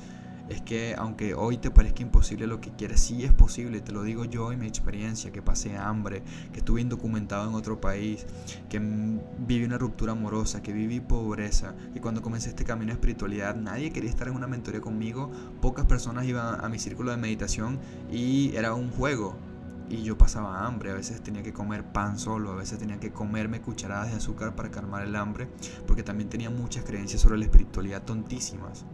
Es que aunque hoy te parezca imposible lo que quieres, sí es posible. Te lo digo yo en mi experiencia, que pasé hambre, que estuve indocumentado en otro país, que viví una ruptura amorosa, que viví pobreza, que cuando comencé este camino de espiritualidad nadie quería estar en una mentoría conmigo. Pocas personas iban a mi círculo de meditación y era un juego. Y yo pasaba hambre, a veces tenía que comer pan solo, a veces tenía que comerme cucharadas de azúcar para calmar el hambre, porque también tenía muchas creencias sobre la espiritualidad tontísimas.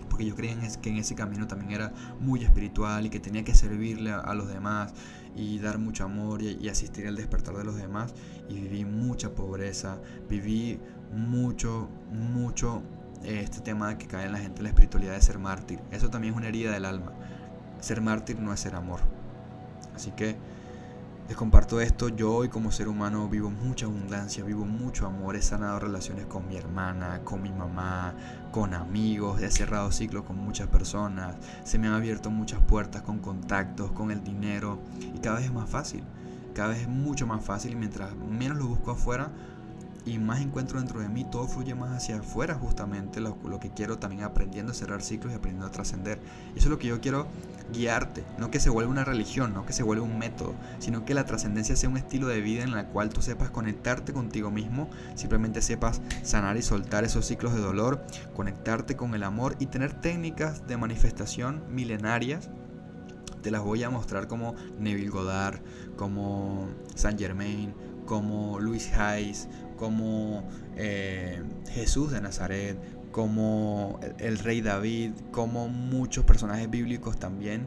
Porque yo creía que en ese camino también era muy espiritual y que tenía que servirle a los demás y dar mucho amor y asistir al despertar de los demás. Y viví mucha pobreza, viví mucho este tema de que cae en la gente la espiritualidad de ser mártir. Eso también es una herida del alma. Ser mártir no es ser amor. Así que les comparto esto. Yo hoy como ser humano vivo mucha abundancia, vivo mucho amor. He sanado relaciones con mi hermana, con mi mamá, con amigos. He cerrado ciclos con muchas personas. Se me han abierto muchas puertas con contactos, con el dinero. Y cada vez es más fácil. Cada vez es mucho más fácil. Y mientras menos lo busco afuera y más encuentro dentro de mí, todo fluye más hacia afuera, justamente lo que quiero, también aprendiendo a cerrar ciclos y aprendiendo a trascender. Eso es lo que yo quiero guiarte, no que se vuelva una religión, no que se vuelva un método, sino que la trascendencia sea un estilo de vida en el cual tú sepas conectarte contigo mismo, simplemente sepas sanar y soltar esos ciclos de dolor, conectarte con el amor y tener técnicas de manifestación milenarias. Te las voy a mostrar como Neville Goddard, como Saint Germain, como Luis Hayes, como Jesús de Nazaret, como el rey David, como muchos personajes bíblicos también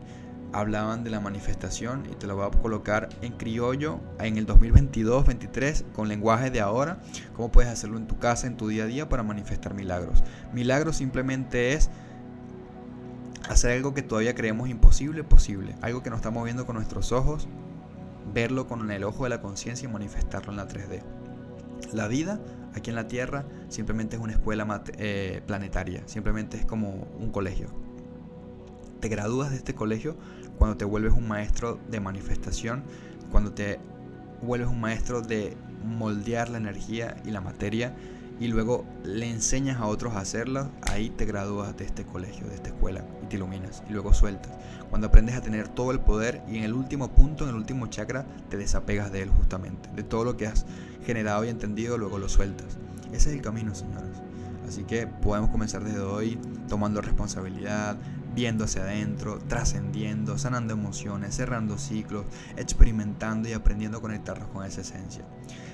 hablaban de la manifestación. Y te lo voy a colocar en criollo en el 2022-23 con lenguaje de ahora, cómo puedes hacerlo en tu casa, en tu día a día, para manifestar milagros. Milagros simplemente es hacer algo que todavía creemos imposible, posible, algo que no estamos viendo con nuestros ojos, verlo con el ojo de la conciencia y manifestarlo en la 3D. La vida aquí en la Tierra simplemente es una escuela planetaria, simplemente es como un colegio. Te gradúas de este colegio cuando te vuelves un maestro de manifestación, cuando te vuelves un maestro de moldear la energía y la materia y luego le enseñas a otros a hacerlo. Ahí te gradúas de este colegio, de esta escuela, y te iluminas y luego sueltas. Cuando aprendes a tener todo el poder y en el último punto, en el último chakra, te desapegas de él, justamente, de todo lo que has generado y entendido, luego lo sueltas. Ese es el camino, señores. Así que podemos comenzar desde hoy tomando responsabilidad, viendo hacia adentro, trascendiendo, sanando emociones, cerrando ciclos, experimentando y aprendiendo a conectarnos con esa esencia.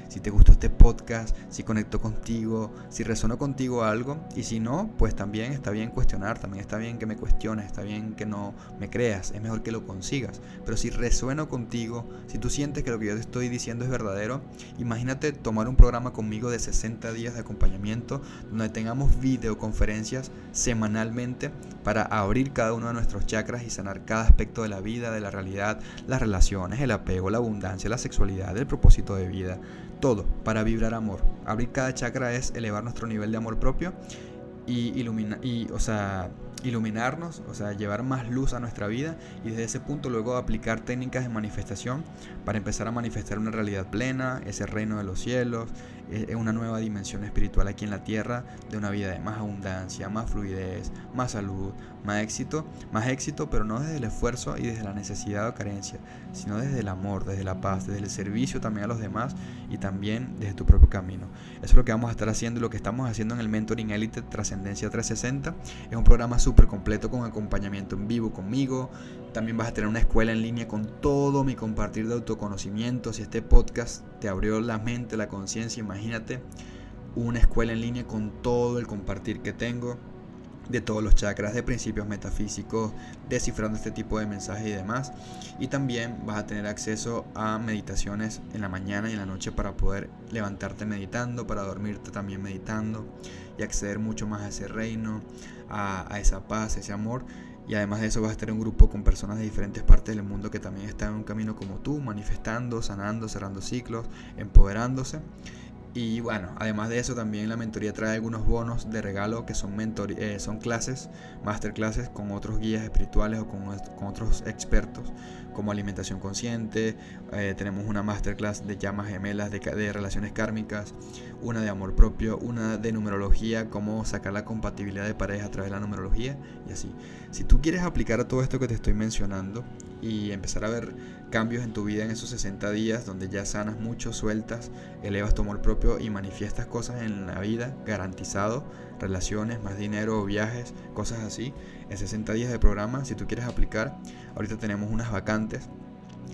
si te gustó este podcast, si conectó contigo, si resonó contigo algo. Y si no, pues también está bien cuestionar, también está bien que me cuestiones, está bien que no me creas, es mejor que lo consigas. Pero si resueno contigo, si tú sientes que lo que yo te estoy diciendo es verdadero, imagínate tomar un programa conmigo de 60 días de acompañamiento, donde tengamos videoconferencias semanalmente para abrir cada uno de nuestros chakras y sanar cada aspecto de la vida, de la realidad, las relaciones, el apego, la abundancia, la sexualidad, el propósito de vida, todo para vibrar amor. Abrir cada chakra es elevar nuestro nivel de amor propio y iluminarnos, o sea, llevar más luz a nuestra vida, y desde ese punto luego aplicar técnicas de manifestación para empezar a manifestar una realidad plena, ese reino de los cielos, una nueva dimensión espiritual aquí en la tierra, de una vida de más abundancia, más fluidez, más salud, más éxito, pero no desde el esfuerzo y desde la necesidad o carencia, sino desde el amor, desde la paz, desde el servicio también a los demás y también desde tu propio camino. Eso es lo que vamos a estar haciendo y lo que estamos haciendo en el Mentoring Elite Trascendencia 360. Es un programa súper completo con acompañamiento en vivo conmigo. También vas a tener una escuela en línea con todo mi compartir de autoconocimiento. Si este podcast te abrió la mente, la conciencia, imagínate una escuela en línea con todo el compartir que tengo de todos los chakras, de principios metafísicos, descifrando este tipo de mensajes y demás. Y también vas a tener acceso a meditaciones en la mañana y en la noche para poder levantarte meditando, para dormirte también meditando y acceder mucho más a ese reino, a esa paz, a ese amor. Y además de eso vas a estar en un grupo con personas de diferentes partes del mundo que también están en un camino como tú, manifestando, sanando, cerrando ciclos, empoderándose. Y bueno, además de eso también la mentoría trae algunos bonos de regalo que son son clases, masterclasses con otros guías espirituales o con otros expertos, como alimentación consciente. Tenemos una masterclass de llamas gemelas, de relaciones kármicas, una de amor propio, una de numerología, cómo sacar la compatibilidad de pareja a través de la numerología y así. Si tú quieres aplicar todo esto que te estoy mencionando y empezar a ver cambios en tu vida en esos 60 días donde ya sanas mucho, sueltas, elevas tu amor propio y manifiestas cosas en la vida, garantizado, relaciones, más dinero, viajes, cosas así, en 60 días de programa, si tú quieres aplicar, ahorita tenemos unas vacantes.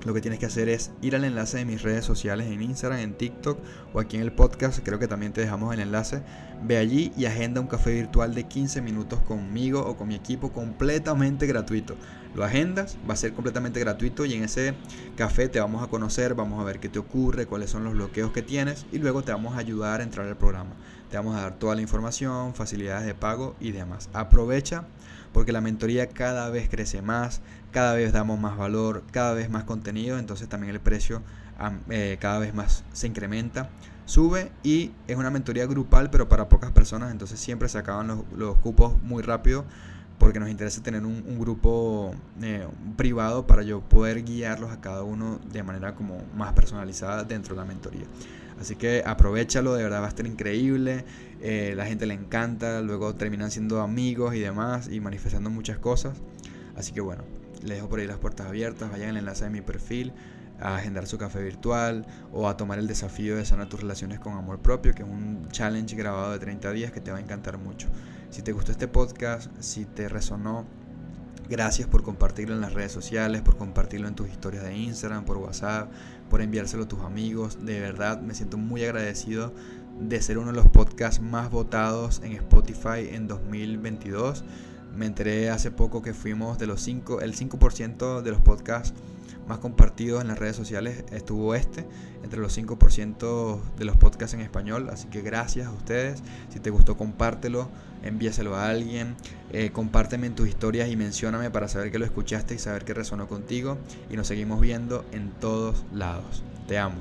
Lo que tienes que hacer es ir al enlace de mis redes sociales en Instagram, en TikTok o aquí en el podcast, creo que también te dejamos el enlace. Ve allí y agenda un café virtual de 15 minutos conmigo o con mi equipo completamente gratuito. Lo agendas, va a ser completamente gratuito y en ese café te vamos a conocer, vamos a ver qué te ocurre, cuáles son los bloqueos que tienes y luego te vamos a ayudar a entrar al programa. Te vamos a dar toda la información, facilidades de pago y demás. Aprovecha porque la mentoría cada vez crece más, cada vez damos más valor, cada vez más contenido, entonces también el precio cada vez más se incrementa, sube y es una mentoría grupal pero para pocas personas, entonces siempre se acaban los cupos muy rápido porque nos interesa tener un grupo privado para yo poder guiarlos a cada uno de manera como más personalizada dentro de la mentoría. Así que aprovéchalo, de verdad va a estar increíble, la gente le encanta, luego terminan siendo amigos y demás y manifestando muchas cosas. Así que bueno, les dejo por ahí las puertas abiertas, vayan al enlace de mi perfil a agendar su café virtual o a tomar el desafío de sanar tus relaciones con amor propio, que es un challenge grabado de 30 días que te va a encantar mucho. Si te gustó este podcast, si te resonó, gracias por compartirlo en las redes sociales, por compartirlo en tus historias de Instagram, por WhatsApp, por enviárselo a tus amigos. De verdad me siento muy agradecido de ser uno de los podcasts más votados en Spotify en 2022. Me enteré hace poco que fuimos el 5% de los podcasts más compartidos en las redes sociales estuvo entre los 5% de los podcasts en español, así que gracias a ustedes. Si te gustó, compártelo, envíaselo a alguien, compárteme en tus historias y mencióname para saber que lo escuchaste y saber que resonó contigo, y nos seguimos viendo en todos lados. Te amo.